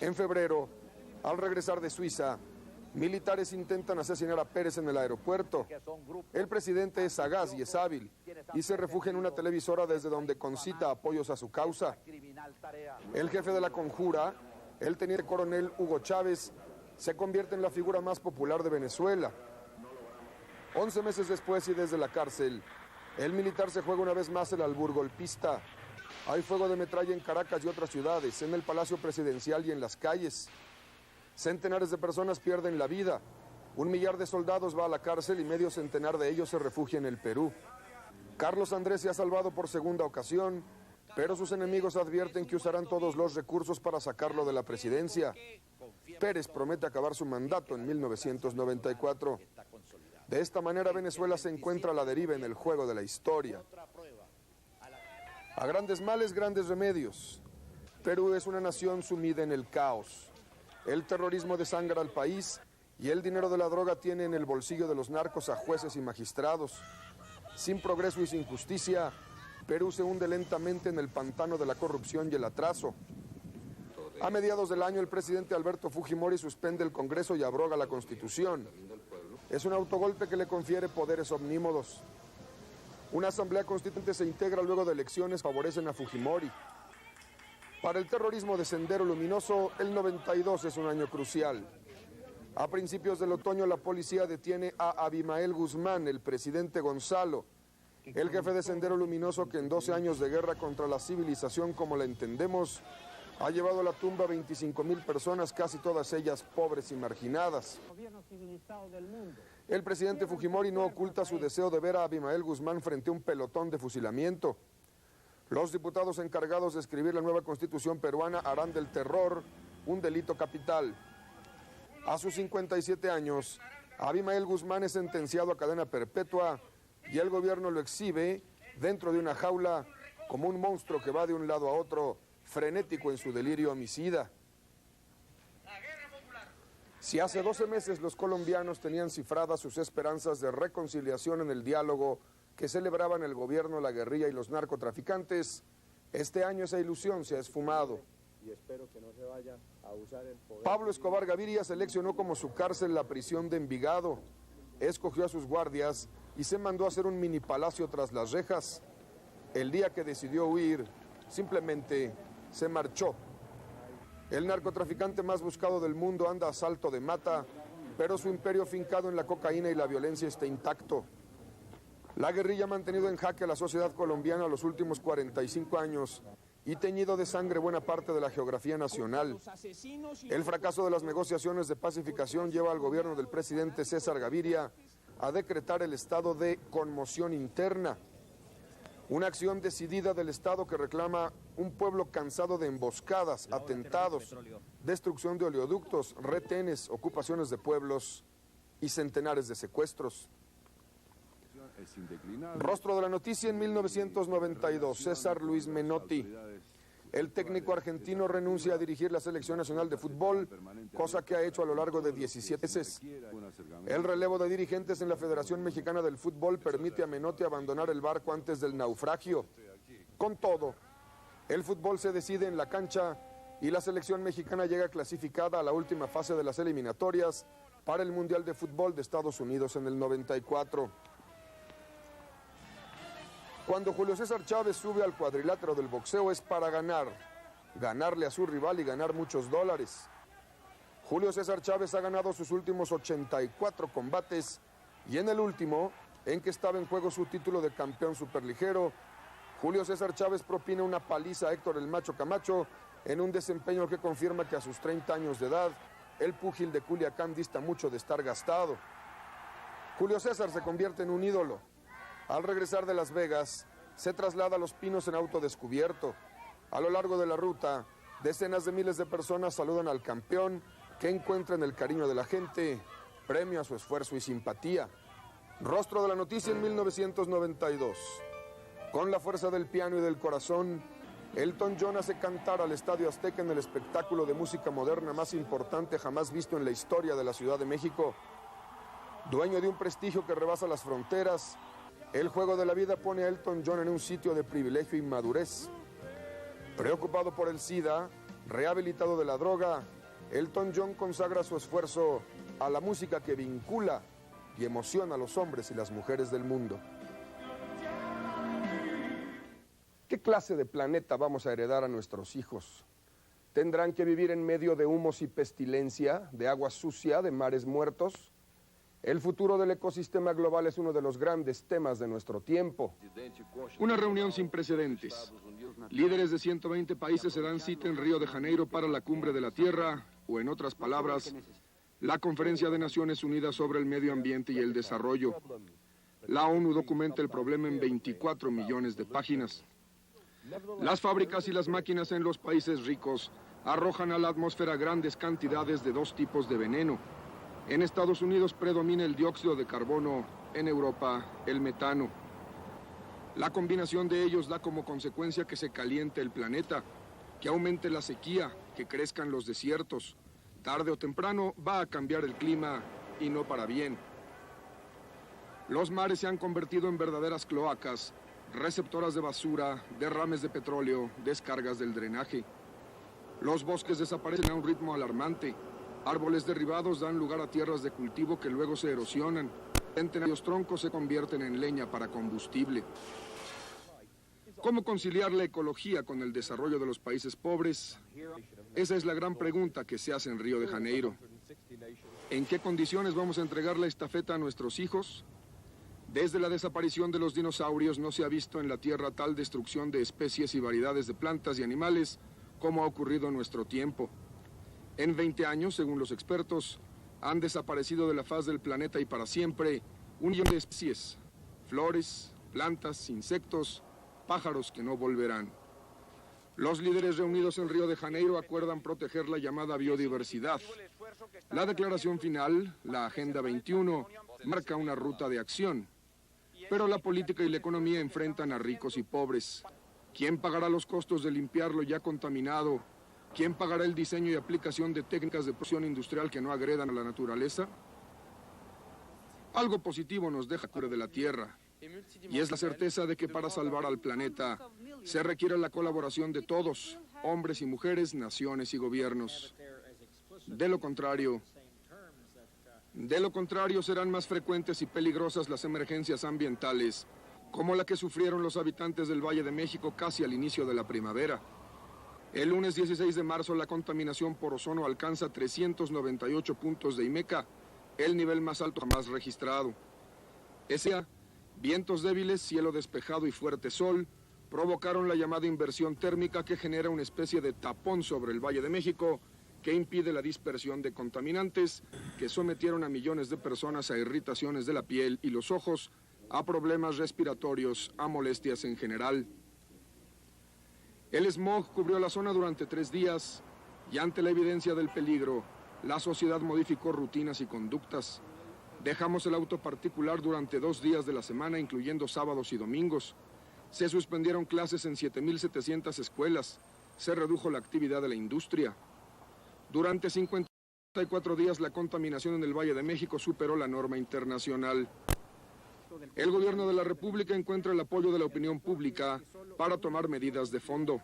En febrero, al regresar de Suiza, militares intentan asesinar a Pérez en el aeropuerto. El presidente es sagaz y es hábil y se refugia en una televisora desde donde concita apoyos a su causa. El jefe de la conjura, el teniente coronel Hugo Chávez, se convierte en la figura más popular de Venezuela. 11 meses después y desde la cárcel, el militar se juega una vez más el albur golpista. Hay fuego de metralla en Caracas y otras ciudades, en el Palacio Presidencial y en las calles. Centenares de personas pierden la vida. 1 millar de soldados va a la cárcel y medio centenar de ellos se refugia en el Perú. Carlos Andrés se ha salvado por segunda ocasión, pero sus enemigos advierten que usarán todos los recursos para sacarlo de la presidencia. Pérez promete acabar su mandato en 1994. De esta manera Venezuela se encuentra a la deriva en el juego de la historia. A grandes males, grandes remedios. Perú es una nación sumida en el caos. El terrorismo desangra al país y el dinero de la droga tiene en el bolsillo de los narcos a jueces y magistrados. Sin progreso y sin justicia, Perú se hunde lentamente en el pantano de la corrupción y el atraso. A mediados del año, el presidente Alberto Fujimori suspende el Congreso y abroga la Constitución. Es un autogolpe que le confiere poderes omnímodos. Una asamblea constituyente se integra luego de elecciones que favorecen a Fujimori. Para el terrorismo de Sendero Luminoso, el 92 es un año crucial. A principios del otoño, la policía detiene a Abimael Guzmán, el presidente Gonzalo, el jefe de Sendero Luminoso que en 12 años de guerra contra la civilización como la entendemos, ha llevado a la tumba a 25,000 personas, casi todas ellas pobres y marginadas. El presidente Fujimori no oculta su deseo de ver a Abimael Guzmán frente a un pelotón de fusilamiento. Los diputados encargados de escribir la nueva constitución peruana harán del terror un delito capital. A sus 57 años, Abimael Guzmán es sentenciado a cadena perpetua y el gobierno lo exhibe dentro de una jaula como un monstruo que va de un lado a otro, frenético en su delirio homicida. Si hace 12 meses los colombianos tenían cifradas sus esperanzas de reconciliación en el diálogo que celebraban el gobierno, la guerrilla y los narcotraficantes, este año esa ilusión se ha esfumado. Pablo Escobar Gaviria seleccionó como su cárcel la prisión de Envigado, escogió a sus guardias y se mandó a hacer un mini palacio tras las rejas. El día que decidió huir, simplemente se marchó. El narcotraficante más buscado del mundo anda a salto de mata, pero su imperio fincado en la cocaína y la violencia está intacto. La guerrilla ha mantenido en jaque a la sociedad colombiana los últimos 45 años y teñido de sangre buena parte de la geografía nacional. El fracaso de las negociaciones de pacificación lleva al gobierno del presidente César Gaviria a decretar el estado de conmoción interna. Una acción decidida del Estado que reclama un pueblo cansado de emboscadas, atentados, destrucción de oleoductos, retenes, ocupaciones de pueblos y centenares de secuestros. Rostro de la noticia en 1992, César Luis Menotti. El técnico argentino renuncia a dirigir la Selección Nacional de Fútbol, cosa que ha hecho a lo largo de 17 meses. El relevo de dirigentes en la Federación Mexicana del Fútbol permite a Menotti abandonar el barco antes del naufragio. Con todo, el fútbol se decide en la cancha y la selección mexicana llega clasificada a la última fase de las eliminatorias para el Mundial de Fútbol de Estados Unidos en el 94. Cuando Julio César Chávez sube al cuadrilátero del boxeo es para ganarle a su rival y ganar muchos dólares. Julio César Chávez ha ganado sus últimos 84 combates y en el último, en que estaba en juego su título de campeón superligero, Julio César Chávez propina una paliza a Héctor el Macho Camacho en un desempeño que confirma que a sus 30 años de edad, el púgil de Culiacán dista mucho de estar gastado. Julio César se convierte en un ídolo. Al regresar de Las Vegas, se traslada a Los Pinos en auto descubierto. A lo largo de la ruta, decenas de miles de personas saludan al campeón, que encuentra en el cariño de la gente, premio a su esfuerzo y simpatía. Rostro de la noticia en 1992. Con la fuerza del piano y del corazón, Elton John hace cantar al Estadio Azteca en el espectáculo de música moderna más importante jamás visto en la historia de la Ciudad de México. Dueño de un prestigio que rebasa las fronteras, el juego de la vida pone a Elton John en un sitio de privilegio y madurez. Preocupado por el SIDA, rehabilitado de la droga, Elton John consagra su esfuerzo a la música que vincula y emociona a los hombres y las mujeres del mundo. ¿Qué clase de planeta vamos a heredar a nuestros hijos? ¿Tendrán que vivir en medio de humos y pestilencia, de agua sucia, de mares muertos? El futuro del ecosistema global es uno de los grandes temas de nuestro tiempo. Una reunión sin precedentes. Líderes de 120 países se dan cita en Río de Janeiro para la Cumbre de la Tierra, o en otras palabras, la Conferencia de Naciones Unidas sobre el Medio Ambiente y el Desarrollo. La ONU documenta el problema en 24 millones de páginas. Las fábricas y las máquinas en los países ricos arrojan a la atmósfera grandes cantidades de dos tipos de veneno. En Estados Unidos predomina el dióxido de carbono, en Europa el metano. La combinación de ellos da como consecuencia que se caliente el planeta, que aumente la sequía, que crezcan los desiertos. Tarde o temprano va a cambiar el clima y no para bien. Los mares se han convertido en verdaderas cloacas, receptoras de basura, derrames de petróleo, descargas del drenaje. Los bosques desaparecen a un ritmo alarmante. Árboles derribados dan lugar a tierras de cultivo que luego se erosionan. Centenarios troncos se convierten en leña para combustible. ¿Cómo conciliar la ecología con el desarrollo de los países pobres? Esa es la gran pregunta que se hace en Río de Janeiro. ¿En qué condiciones vamos a entregar la estafeta a nuestros hijos? Desde la desaparición de los dinosaurios no se ha visto en la Tierra tal destrucción de especies y variedades de plantas y animales como ha ocurrido en nuestro tiempo. En 20 años, según los expertos, han desaparecido de la faz del planeta y para siempre 1 millón de especies, flores, plantas, insectos, pájaros que no volverán. Los líderes reunidos en Río de Janeiro acuerdan proteger la llamada biodiversidad. La declaración final, la Agenda 21, marca una ruta de acción. Pero la política y la economía enfrentan a ricos y pobres. ¿Quién pagará los costos de limpiar lo ya contaminado? ¿Quién pagará el diseño y aplicación de técnicas de producción industrial que no agredan a la naturaleza? Algo positivo nos deja Cumbre de la Tierra, y es la certeza de que para salvar al planeta se requiere la colaboración de todos, hombres y mujeres, naciones y gobiernos. De lo contrario, serán más frecuentes y peligrosas las emergencias ambientales, como la que sufrieron los habitantes del Valle de México casi al inicio de la primavera. El lunes 16 de marzo la contaminación por ozono alcanza 398 puntos de IMECA, el nivel más alto jamás registrado. Ese día, vientos débiles, cielo despejado y fuerte sol provocaron la llamada inversión térmica que genera una especie de tapón sobre el Valle de México que impide la dispersión de contaminantes que sometieron a millones de personas a irritaciones de la piel y los ojos, a problemas respiratorios, a molestias en general. El smog cubrió la zona durante 3 días y ante la evidencia del peligro, la sociedad modificó rutinas y conductas. Dejamos el auto particular durante 2 días de la semana, incluyendo sábados y domingos. Se suspendieron clases en 7,700 escuelas. Se redujo la actividad de la industria. Durante 54 días la contaminación en el Valle de México superó la norma internacional. El gobierno de la República encuentra el apoyo de la opinión pública para tomar medidas de fondo.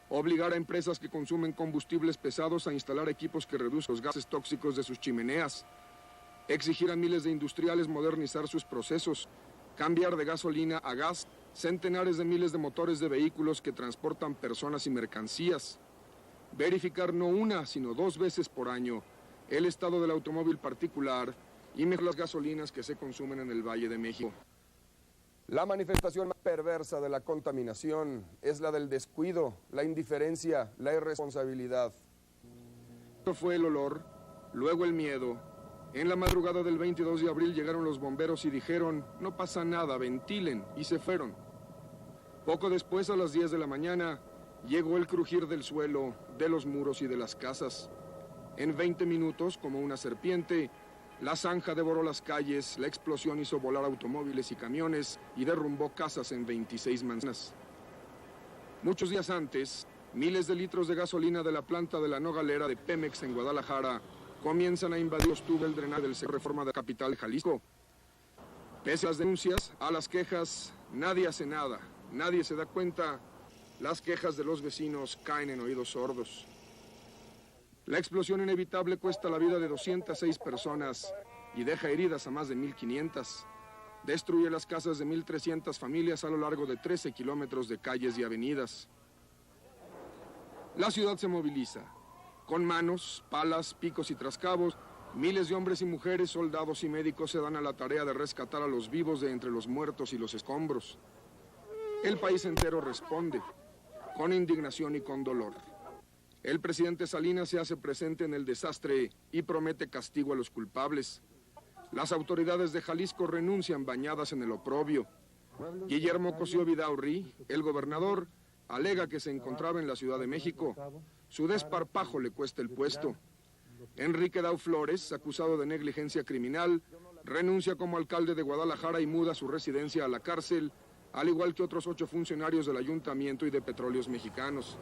Obligar a empresas que consumen combustibles pesados a instalar equipos que reduzcan los gases tóxicos de sus chimeneas. Exigir a miles de industriales modernizar sus procesos. Cambiar de gasolina a gas centenares de miles de motores de vehículos que transportan personas y mercancías. Verificar no una, sino 2 veces por año el estado del automóvil particular y mejorar las gasolinas que se consumen en el Valle de México. La manifestación más perversa de la contaminación es la del descuido, la indiferencia, la irresponsabilidad. Fue el olor, luego el miedo. En la madrugada del 22 de abril llegaron los bomberos y dijeron, no pasa nada, ventilen, y se fueron. Poco después, a las 10 de la mañana, llegó el crujir del suelo, de los muros y de las casas. En 20 minutos, como una serpiente, la zanja devoró las calles, la explosión hizo volar automóviles y camiones y derrumbó casas en 26 manzanas. Muchos días antes, miles de litros de gasolina de la planta de la Nogalera de Pemex en Guadalajara comienzan a invadir los tubos del drenaje del Centro de Reforma de la capital de Jalisco. Pese a las denuncias, a las quejas, nadie hace nada, nadie se da cuenta. Las quejas de los vecinos caen en oídos sordos. La explosión inevitable cuesta la vida de 206 personas y deja heridas a más de 1,500. Destruye las casas de 1,300 familias a lo largo de 13 kilómetros de calles y avenidas. La ciudad se moviliza. Con manos, palas, picos y trascabos, miles de hombres y mujeres, soldados y médicos se dan a la tarea de rescatar a los vivos de entre los muertos y los escombros. El país entero responde, con indignación y con dolor. El presidente Salinas se hace presente en el desastre y promete castigo a los culpables. Las autoridades de Jalisco renuncian bañadas en el oprobio. Guillermo Cosío Vidaurri, el gobernador, alega que se encontraba en la Ciudad de México. Su desparpajo le cuesta el puesto. Enrique Dau Flores, acusado de negligencia criminal, renuncia como alcalde de Guadalajara y muda su residencia a la cárcel, al igual que otros 8 funcionarios del Ayuntamiento y de Petróleos Mexicanos.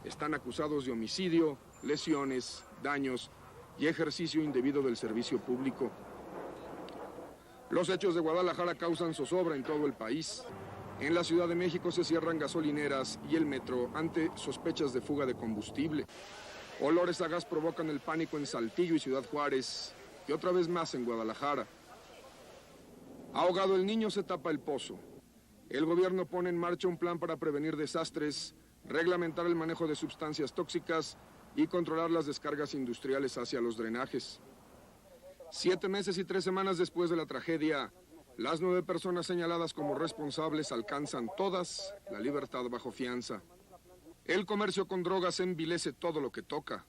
Están acusados de homicidio, lesiones, daños y ejercicio indebido del servicio público. Los hechos de Guadalajara causan zozobra en todo el país. En la Ciudad de México se cierran gasolineras y el metro ante sospechas de fuga de combustible. Olores a gas provocan el pánico en Saltillo y Ciudad Juárez, y otra vez más en Guadalajara. Ahogado el niño, se tapa el pozo. El gobierno pone en marcha un plan para prevenir desastres, reglamentar el manejo de sustancias tóxicas y controlar las descargas industriales hacia los drenajes. 7 meses y 3 semanas después de la tragedia, las 9 personas señaladas como responsables alcanzan todas la libertad bajo fianza. El comercio con drogas envilece todo lo que toca,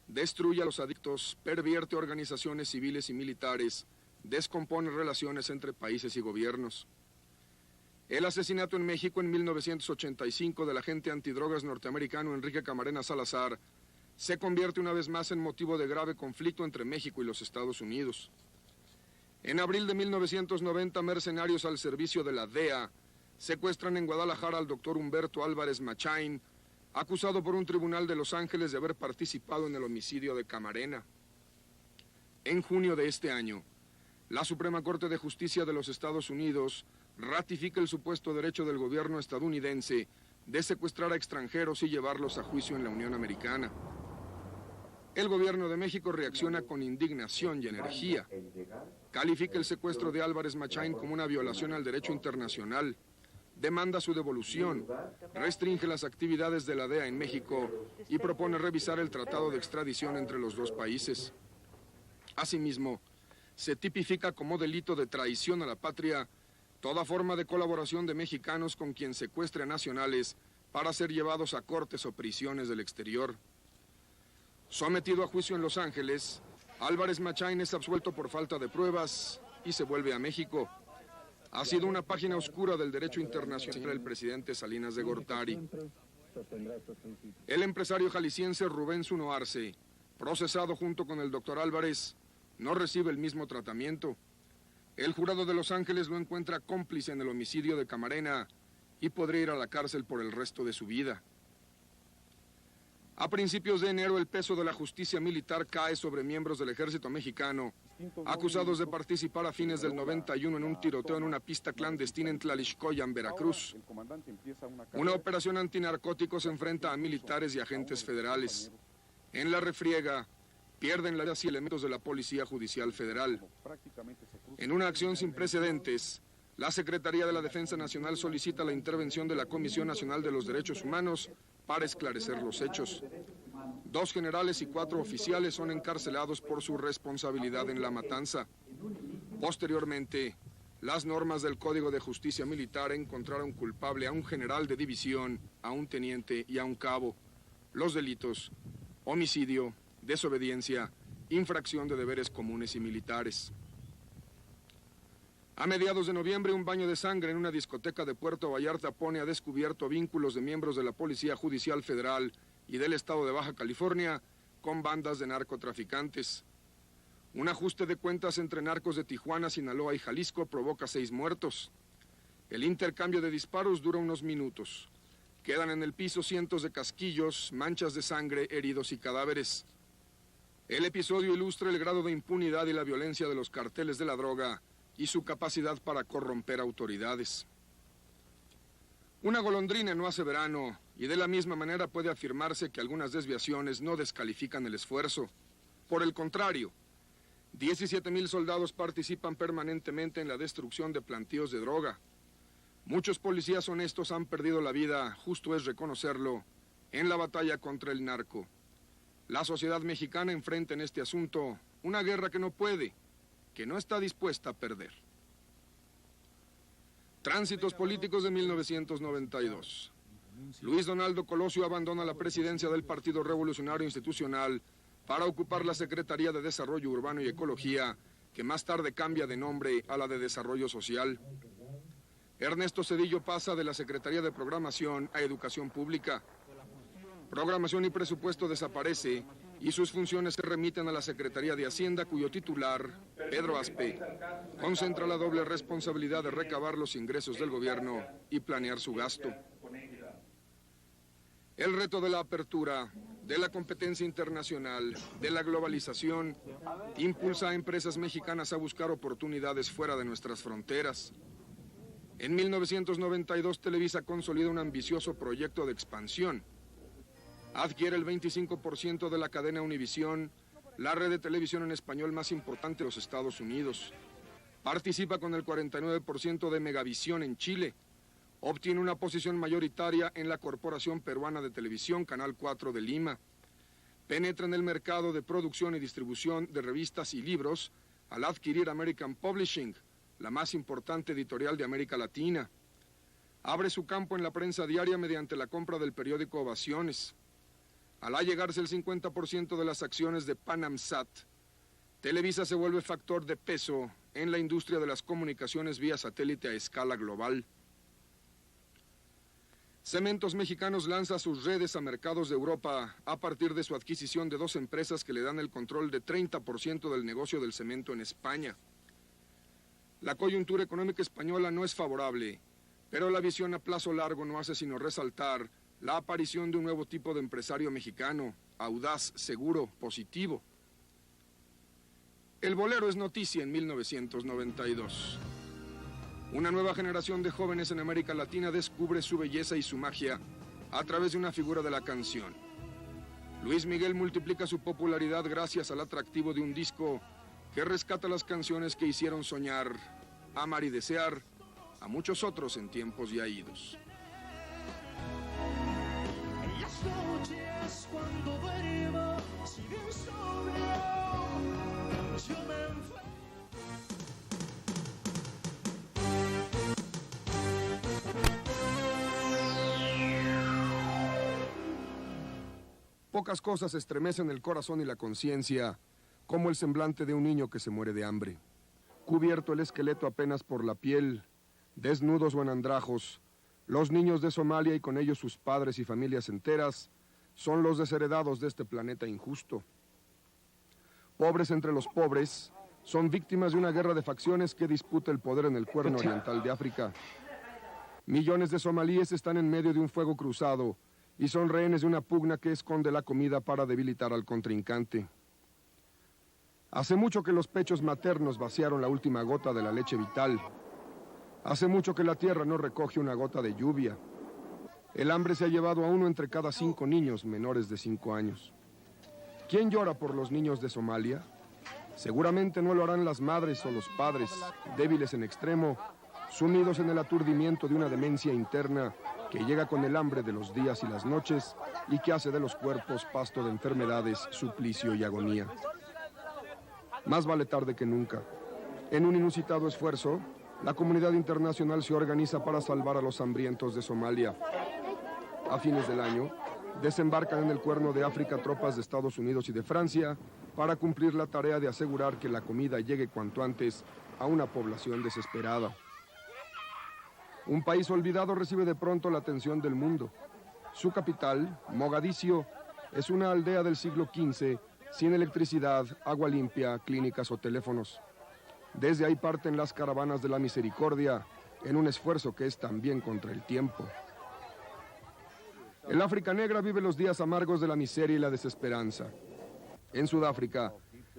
destruye a los adictos, pervierte organizaciones civiles y militares, descompone relaciones entre países y gobiernos. El asesinato en México en 1985 del agente antidrogas norteamericano Enrique Camarena Salazar se convierte una vez más en motivo de grave conflicto entre México y los Estados Unidos. En abril de 1990, mercenarios al servicio de la DEA secuestran en Guadalajara al doctor Humberto Álvarez Machain, acusado por un tribunal de Los Ángeles de haber participado en el homicidio de Camarena. En junio de este año, la Suprema Corte de Justicia de los Estados Unidos ratifica el supuesto derecho del gobierno estadounidense de secuestrar a extranjeros y llevarlos a juicio en la Unión Americana. El gobierno de México reacciona con indignación y energía. Califica el secuestro de Álvarez Machain como una violación al derecho internacional, demanda su devolución, restringe las actividades de la DEA en México y propone revisar el tratado de extradición entre los dos países. Asimismo, se tipifica como delito de traición a la patria toda forma de colaboración de mexicanos con quien secuestre a nacionales para ser llevados a cortes o prisiones del exterior. Sometido a juicio en Los Ángeles, Álvarez Machain es absuelto por falta de pruebas y se vuelve a México. Ha sido una página oscura del derecho internacional el presidente Salinas de Gortari. El empresario jalisciense Rubén Zuno Arce, procesado junto con el doctor Álvarez, no recibe el mismo tratamiento. El jurado de Los Ángeles lo encuentra cómplice en el homicidio de Camarena y podría ir a la cárcel por el resto de su vida. A principios de enero, el peso de la justicia militar cae sobre miembros del ejército mexicano, acusados de participar a fines del 91 en un tiroteo en una pista clandestina en Tlalixcoyan, Veracruz. Una operación antinarcóticos enfrenta a militares y agentes federales. En la refriega, pierden la vida y elementos de la Policía Judicial Federal. En una acción sin precedentes, la Secretaría de la Defensa Nacional solicita la intervención de la Comisión Nacional de los Derechos Humanos para esclarecer los hechos. 2 generales y 4 oficiales son encarcelados por su responsabilidad en la matanza. Posteriormente, las normas del Código de Justicia Militar encontraron culpable a un general de división, a un teniente y a un cabo. Los delitos: homicidio, desobediencia, infracción de deberes comunes y militares. A mediados de noviembre, un baño de sangre en una discoteca de Puerto Vallarta pone a descubierto vínculos de miembros de la Policía Judicial Federal y del Estado de Baja California con bandas de narcotraficantes. Un ajuste de cuentas entre narcos de Tijuana, Sinaloa y Jalisco provoca 6 muertos. El intercambio de disparos dura unos minutos. Quedan en el piso cientos de casquillos, manchas de sangre, heridos y cadáveres. El episodio ilustra el grado de impunidad y la violencia de los carteles de la droga y su capacidad para corromper autoridades. Una golondrina no hace verano, y de la misma manera puede afirmarse que algunas desviaciones no descalifican el esfuerzo. Por el contrario, 17,000 soldados participan permanentemente en la destrucción de plantíos de droga. Muchos policías honestos han perdido la vida, justo es reconocerlo, en la batalla contra el narco. La sociedad mexicana enfrenta en este asunto una guerra que no puede, que no está dispuesta a perder. Tránsitos políticos de 1992. Luis Donaldo Colosio abandona la presidencia del Partido Revolucionario Institucional para ocupar la Secretaría de Desarrollo Urbano y Ecología, que más tarde cambia de nombre a la de Desarrollo Social. Ernesto Zedillo pasa de la Secretaría de Programación a Educación Pública. Programación y Presupuesto desaparece y sus funciones se remiten a la Secretaría de Hacienda, cuyo titular, Pedro Aspe, concentra la doble responsabilidad de recabar los ingresos del gobierno y planear su gasto. El reto de la apertura, de la competencia internacional, de la globalización, impulsa a empresas mexicanas a buscar oportunidades fuera de nuestras fronteras. En 1992, Televisa consolida un ambicioso proyecto de expansión. Adquiere el 25% de la cadena Univisión, la red de televisión en español más importante de los Estados Unidos. Participa con el 49% de Megavisión en Chile. Obtiene una posición mayoritaria en la Corporación Peruana de Televisión, Canal 4 de Lima. Penetra en el mercado de producción y distribución de revistas y libros al adquirir American Publishing, la más importante editorial de América Latina. Abre su campo en la prensa diaria mediante la compra del periódico Ovaciones. Al allegarse el 50% de las acciones de Panamsat, Televisa se vuelve factor de peso en la industria de las comunicaciones vía satélite a escala global. Cementos Mexicanos lanza sus redes a mercados de Europa a partir de su adquisición de 2 empresas que le dan el control de 30% del negocio del cemento en España. La coyuntura económica española no es favorable, pero la visión a plazo largo no hace sino resaltar la aparición de un nuevo tipo de empresario mexicano, audaz, seguro, positivo. El bolero es noticia en 1992. Una nueva generación de jóvenes en América Latina descubre su belleza y su magia a través de una figura de la canción. Luis Miguel multiplica su popularidad gracias al atractivo de un disco que rescata las canciones que hicieron soñar, amar y desear a muchos otros en tiempos ya idos. Las noches cuando duermo siguen sobrio, yo me enfermo. Pocas cosas estremecen el corazón y la conciencia, como el semblante de un niño que se muere de hambre. Cubierto el esqueleto apenas por la piel, desnudos o en andrajos, los niños de Somalia y con ellos sus padres y familias enteras son los desheredados de este planeta injusto. Pobres entre los pobres, son víctimas de una guerra de facciones que disputa el poder en el cuerno oriental de África. Millones de somalíes están en medio de un fuego cruzado y son rehenes de una pugna que esconde la comida para debilitar al contrincante. Hace mucho que los pechos maternos vaciaron la última gota de la leche vital. Hace mucho que la tierra no recoge una gota de lluvia. El hambre se ha llevado a 1 entre cada 5 niños menores de 5 años. ¿Quién llora por los niños de Somalia? Seguramente no lo harán las madres o los padres, débiles en extremo, sumidos en el aturdimiento de una demencia interna que llega con el hambre de los días y las noches y que hace de los cuerpos pasto de enfermedades, suplicio y agonía. Más vale tarde que nunca. En un inusitado esfuerzo, la comunidad internacional se organiza para salvar a los hambrientos de Somalia. A fines del año, desembarcan en el Cuerno de África tropas de Estados Unidos y de Francia para cumplir la tarea de asegurar que la comida llegue cuanto antes a una población desesperada. Un país olvidado recibe de pronto la atención del mundo. Su capital, Mogadiscio, es una aldea del siglo XV, sin electricidad, agua limpia, clínicas o teléfonos. Desde ahí parten las caravanas de la misericordia, en un esfuerzo que es también contra el tiempo. El África negra vive los días amargos de la miseria y la desesperanza. En Sudáfrica,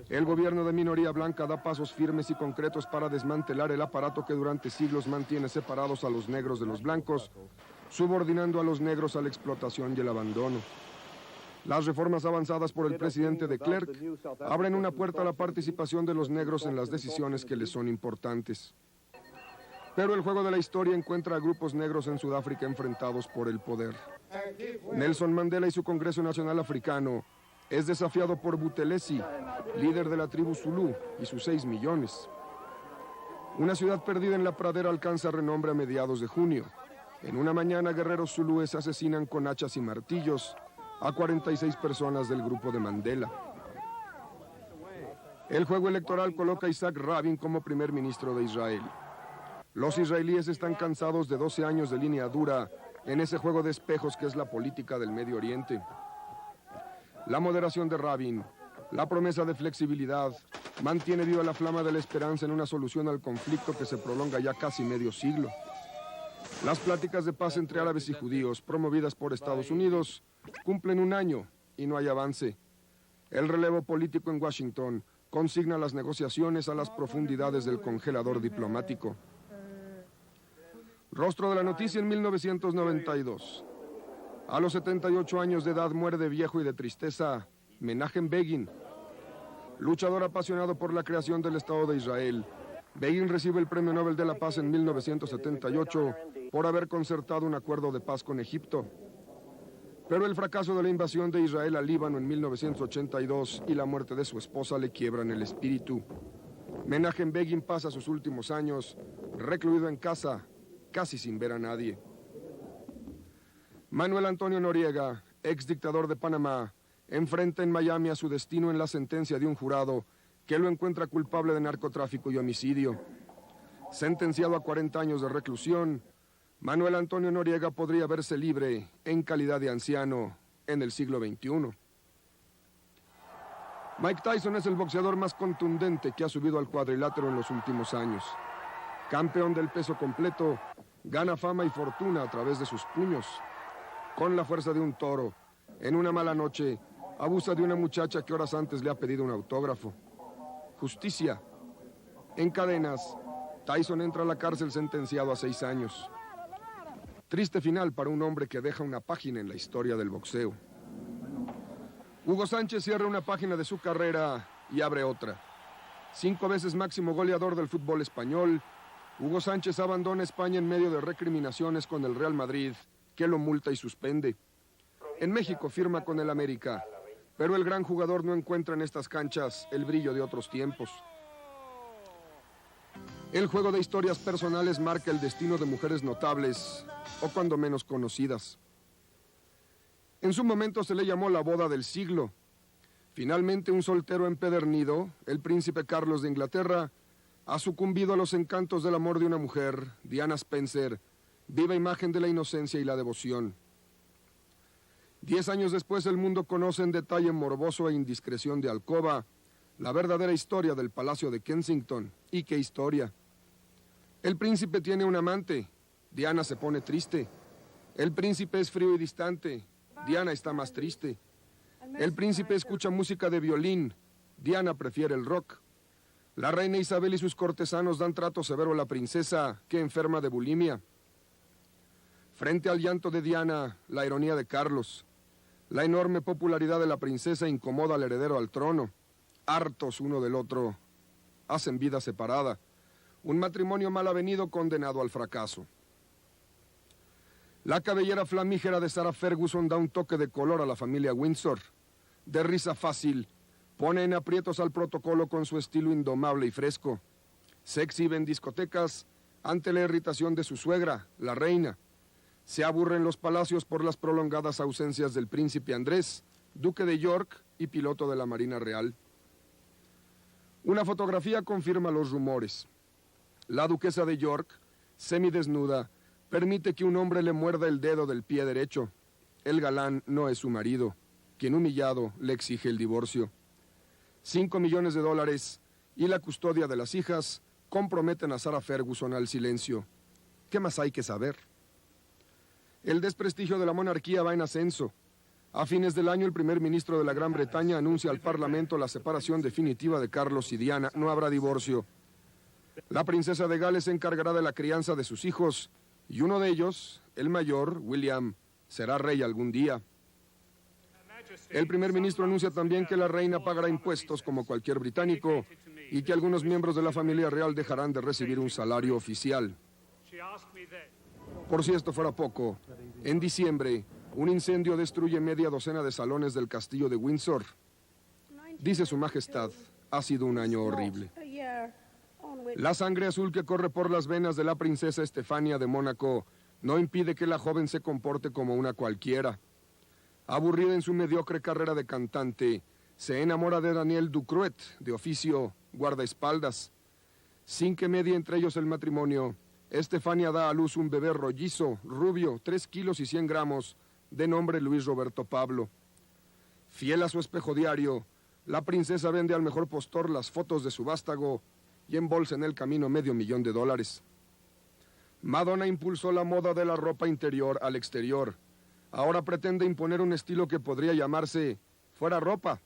el gobierno de minoría blanca da pasos firmes y concretos para desmantelar el aparato que durante siglos mantiene separados a los negros de los blancos, subordinando a los negros a la explotación y el abandono. Las reformas avanzadas por el presidente de Klerk abren una puerta a la participación de los negros en las decisiones que les son importantes. Pero el juego de la historia encuentra a grupos negros en Sudáfrica enfrentados por el poder. Nelson Mandela y su Congreso Nacional Africano es desafiado por Buthelezi, líder de la tribu Zulú, y sus 6 millones. Una ciudad perdida en la pradera alcanza renombre a mediados de junio. En una mañana, guerreros zulúes asesinan con hachas y martillos a 46 personas del grupo de Mandela. El juego electoral coloca a Isaac Rabin como primer ministro de Israel. Los israelíes están cansados de 12 años de línea dura en ese juego de espejos que es la política del Medio Oriente. La moderación de Rabin, la promesa de flexibilidad, mantiene viva la flama de la esperanza en una solución al conflicto que se prolonga ya casi medio siglo. Las pláticas de paz entre árabes y judíos, promovidas por Estados Unidos, cumplen 1 año y no hay avance. El relevo político en Washington consigna las negociaciones a las profundidades del congelador diplomático. Rostro de la noticia en 1992. A los 78 años de edad muere de viejo y de tristeza Menachem Begin. Luchador apasionado por la creación del Estado de Israel, Begin recibe el Premio Nobel de la Paz en 1978 por haber concertado un acuerdo de paz con Egipto. Pero el fracaso de la invasión de Israel al Líbano en 1982 y la muerte de su esposa le quiebran el espíritu. Menachem Begin pasa sus últimos años recluido en casa, casi sin ver a nadie. Manuel Antonio Noriega, ex dictador de Panamá, enfrenta en Miami a su destino en la sentencia de un jurado que lo encuentra culpable de narcotráfico y homicidio. Sentenciado a 40 años de reclusión, Manuel Antonio Noriega podría verse libre en calidad de anciano en el siglo XXI. Mike Tyson es el boxeador más contundente que ha subido al cuadrilátero en los últimos años. Campeón del peso completo, gana fama y fortuna a través de sus puños. Con la fuerza de un toro, en una mala noche, abusa de una muchacha que horas antes le ha pedido un autógrafo. Justicia. En cadenas, Tyson entra a la cárcel sentenciado a 6 años. Triste final para un hombre que deja una página en la historia del boxeo. Hugo Sánchez cierra una página de su carrera y abre otra. 5 veces máximo goleador del fútbol español, Hugo Sánchez abandona España en medio de recriminaciones con el Real Madrid, que lo multa y suspende. En México firma con el América, pero el gran jugador no encuentra en estas canchas el brillo de otros tiempos. El juego de historias personales marca el destino de mujeres notables, o cuando menos conocidas. En su momento se le llamó la boda del siglo. Finalmente, un soltero empedernido, el príncipe Carlos de Inglaterra, ha sucumbido a los encantos del amor de una mujer, Diana Spencer, viva imagen de la inocencia y la devoción. 10 años después, el mundo conoce en detalle morboso e indiscreción de alcoba la verdadera historia del Palacio de Kensington. ¿Y qué historia? El príncipe tiene un amante, Diana se pone triste. El príncipe es frío y distante, Diana está más triste. El príncipe escucha música de violín, Diana prefiere el rock. La reina Isabel y sus cortesanos dan trato severo a la princesa, que enferma de bulimia. Frente al llanto de Diana, la ironía de Carlos. La enorme popularidad de la princesa incomoda al heredero al trono. Hartos uno del otro, hacen vida separada. Un matrimonio mal avenido condenado al fracaso. La cabellera flamígera de Sarah Ferguson da un toque de color a la familia Windsor. De risa fácil, pone en aprietos al protocolo con su estilo indomable y fresco. Se exhibe en discotecas ante la irritación de su suegra, la reina. Se aburre en los palacios por las prolongadas ausencias del príncipe Andrés, duque de York y piloto de la Marina Real. Una fotografía confirma los rumores. La duquesa de York, semidesnuda, permite que un hombre le muerda el dedo del pie derecho. El galán no es su marido, quien humillado le exige el divorcio. $5 millones y la custodia de las hijas comprometen a Sarah Ferguson al silencio. ¿Qué más hay que saber? El desprestigio de la monarquía va en ascenso. A fines del año, el primer ministro de la Gran Bretaña anuncia al Parlamento la separación definitiva de Carlos y Diana. No habrá divorcio. La princesa de Gales se encargará de la crianza de sus hijos, y uno de ellos, el mayor, William, será rey algún día. El primer ministro anuncia también que la reina pagará impuestos como cualquier británico y que algunos miembros de la familia real dejarán de recibir un salario oficial. Por si esto fuera poco, en diciembre, un incendio destruye media docena de salones del castillo de Windsor. Dice su majestad, ha sido un año horrible. La sangre azul que corre por las venas de la princesa Estefania de Mónaco no impide que la joven se comporte como una cualquiera. Aburrida en su mediocre carrera de cantante, se enamora de Daniel Ducruet, de oficio guardaespaldas. Sin que medie entre ellos el matrimonio, Estefania da a luz un bebé rollizo, rubio, 3 kilos y 100 gramos, de nombre Luis Roberto Pablo. Fiel a su espejo diario, la princesa vende al mejor postor las fotos de su vástago y embolsa en el camino $500,000. Madonna impulsó la moda de la ropa interior al exterior. Ahora pretende imponer un estilo que podría llamarse fuera ropa.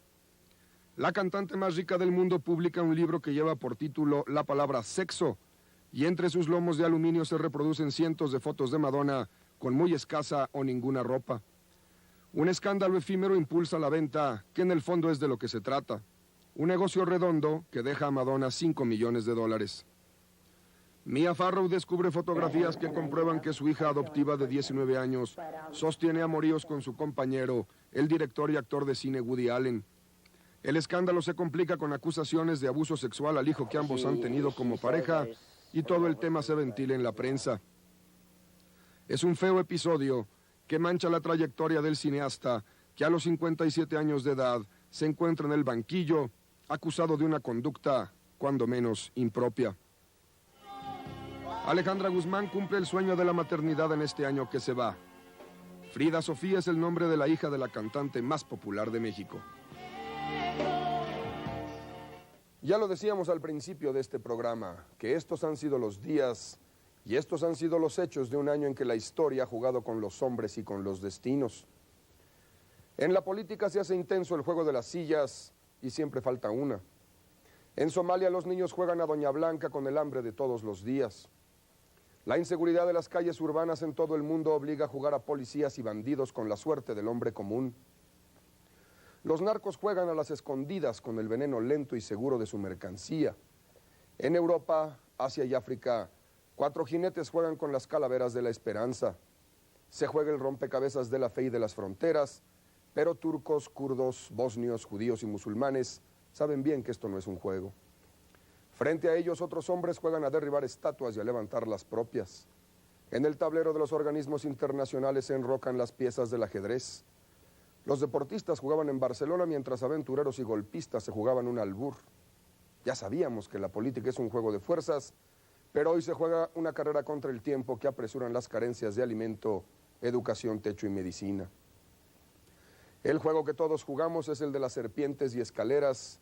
La cantante más rica del mundo publica un libro que lleva por título la palabra sexo, y entre sus lomos de aluminio se reproducen cientos de fotos de Madonna con muy escasa o ninguna ropa. Un escándalo efímero impulsa la venta, que en el fondo es de lo que se trata. Un negocio redondo que deja a Madonna $5 millones. Mia Farrow descubre fotografías que comprueban que su hija adoptiva de 19 años sostiene amoríos con su compañero, el director y actor de cine Woody Allen. El escándalo se complica con acusaciones de abuso sexual al hijo que ambos han tenido como pareja y todo el tema se ventila en la prensa. Es un feo episodio que mancha la trayectoria del cineasta que a los 57 años de edad se encuentra en el banquillo acusado de una conducta cuando menos impropia. Alejandra Guzmán cumple el sueño de la maternidad en este año que se va. Frida Sofía es el nombre de la hija de la cantante más popular de México. Ya lo decíamos al principio de este programa, que estos han sido los días y estos han sido los hechos de un año en que la historia ha jugado con los hombres y con los destinos. En la política se hace intenso el juego de las sillas y siempre falta una. En Somalia los niños juegan a Doña Blanca con el hambre de todos los días. La inseguridad de las calles urbanas en todo el mundo obliga a jugar a policías y bandidos con la suerte del hombre común. Los narcos juegan a las escondidas con el veneno lento y seguro de su mercancía. En Europa, Asia y África, 4 jinetes juegan con las calaveras de la esperanza. Se juega el rompecabezas de la fe y de las fronteras, pero turcos, kurdos, bosnios, judíos y musulmanes saben bien que esto no es un juego. Frente a ellos, otros hombres juegan a derribar estatuas y a levantar las propias. En el tablero de los organismos internacionales se enrocan las piezas del ajedrez. Los deportistas jugaban en Barcelona mientras aventureros y golpistas se jugaban un albur. Ya sabíamos que la política es un juego de fuerzas, pero hoy se juega una carrera contra el tiempo que apresuran las carencias de alimento, educación, techo y medicina. El juego que todos jugamos es el de las serpientes y escaleras,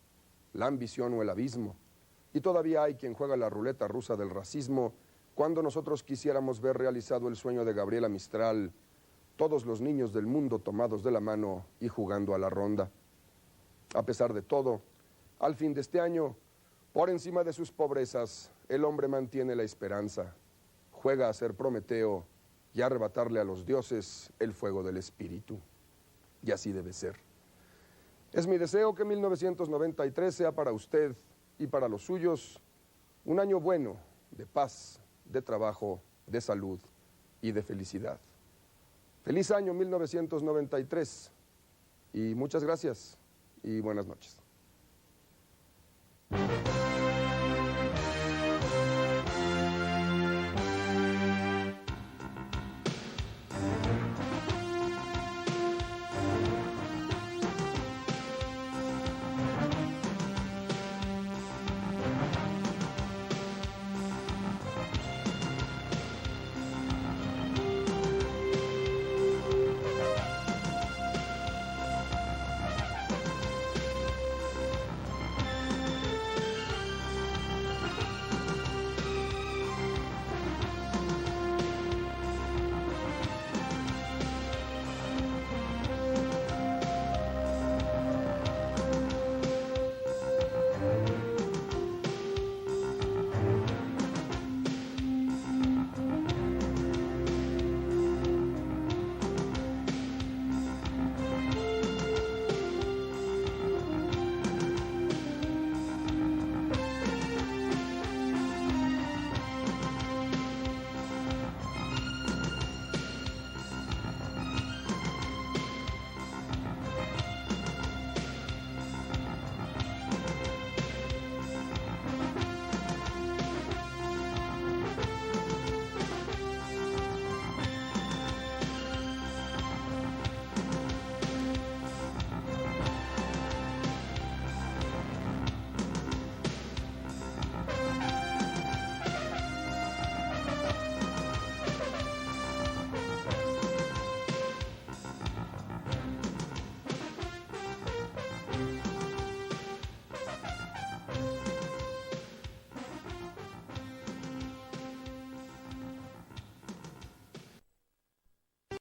la ambición o el abismo. Y todavía hay quien juega la ruleta rusa del racismo cuando nosotros quisiéramos ver realizado el sueño de Gabriela Mistral, todos los niños del mundo tomados de la mano y jugando a la ronda. A pesar de todo, al fin de este año, por encima de sus pobrezas, el hombre mantiene la esperanza, juega a ser Prometeo y a arrebatarle a los dioses el fuego del espíritu. Y así debe ser. Es mi deseo que 1993 sea para usted y para los suyos un año bueno, de paz, de trabajo, de salud y de felicidad. Feliz año 1993 y muchas gracias y buenas noches.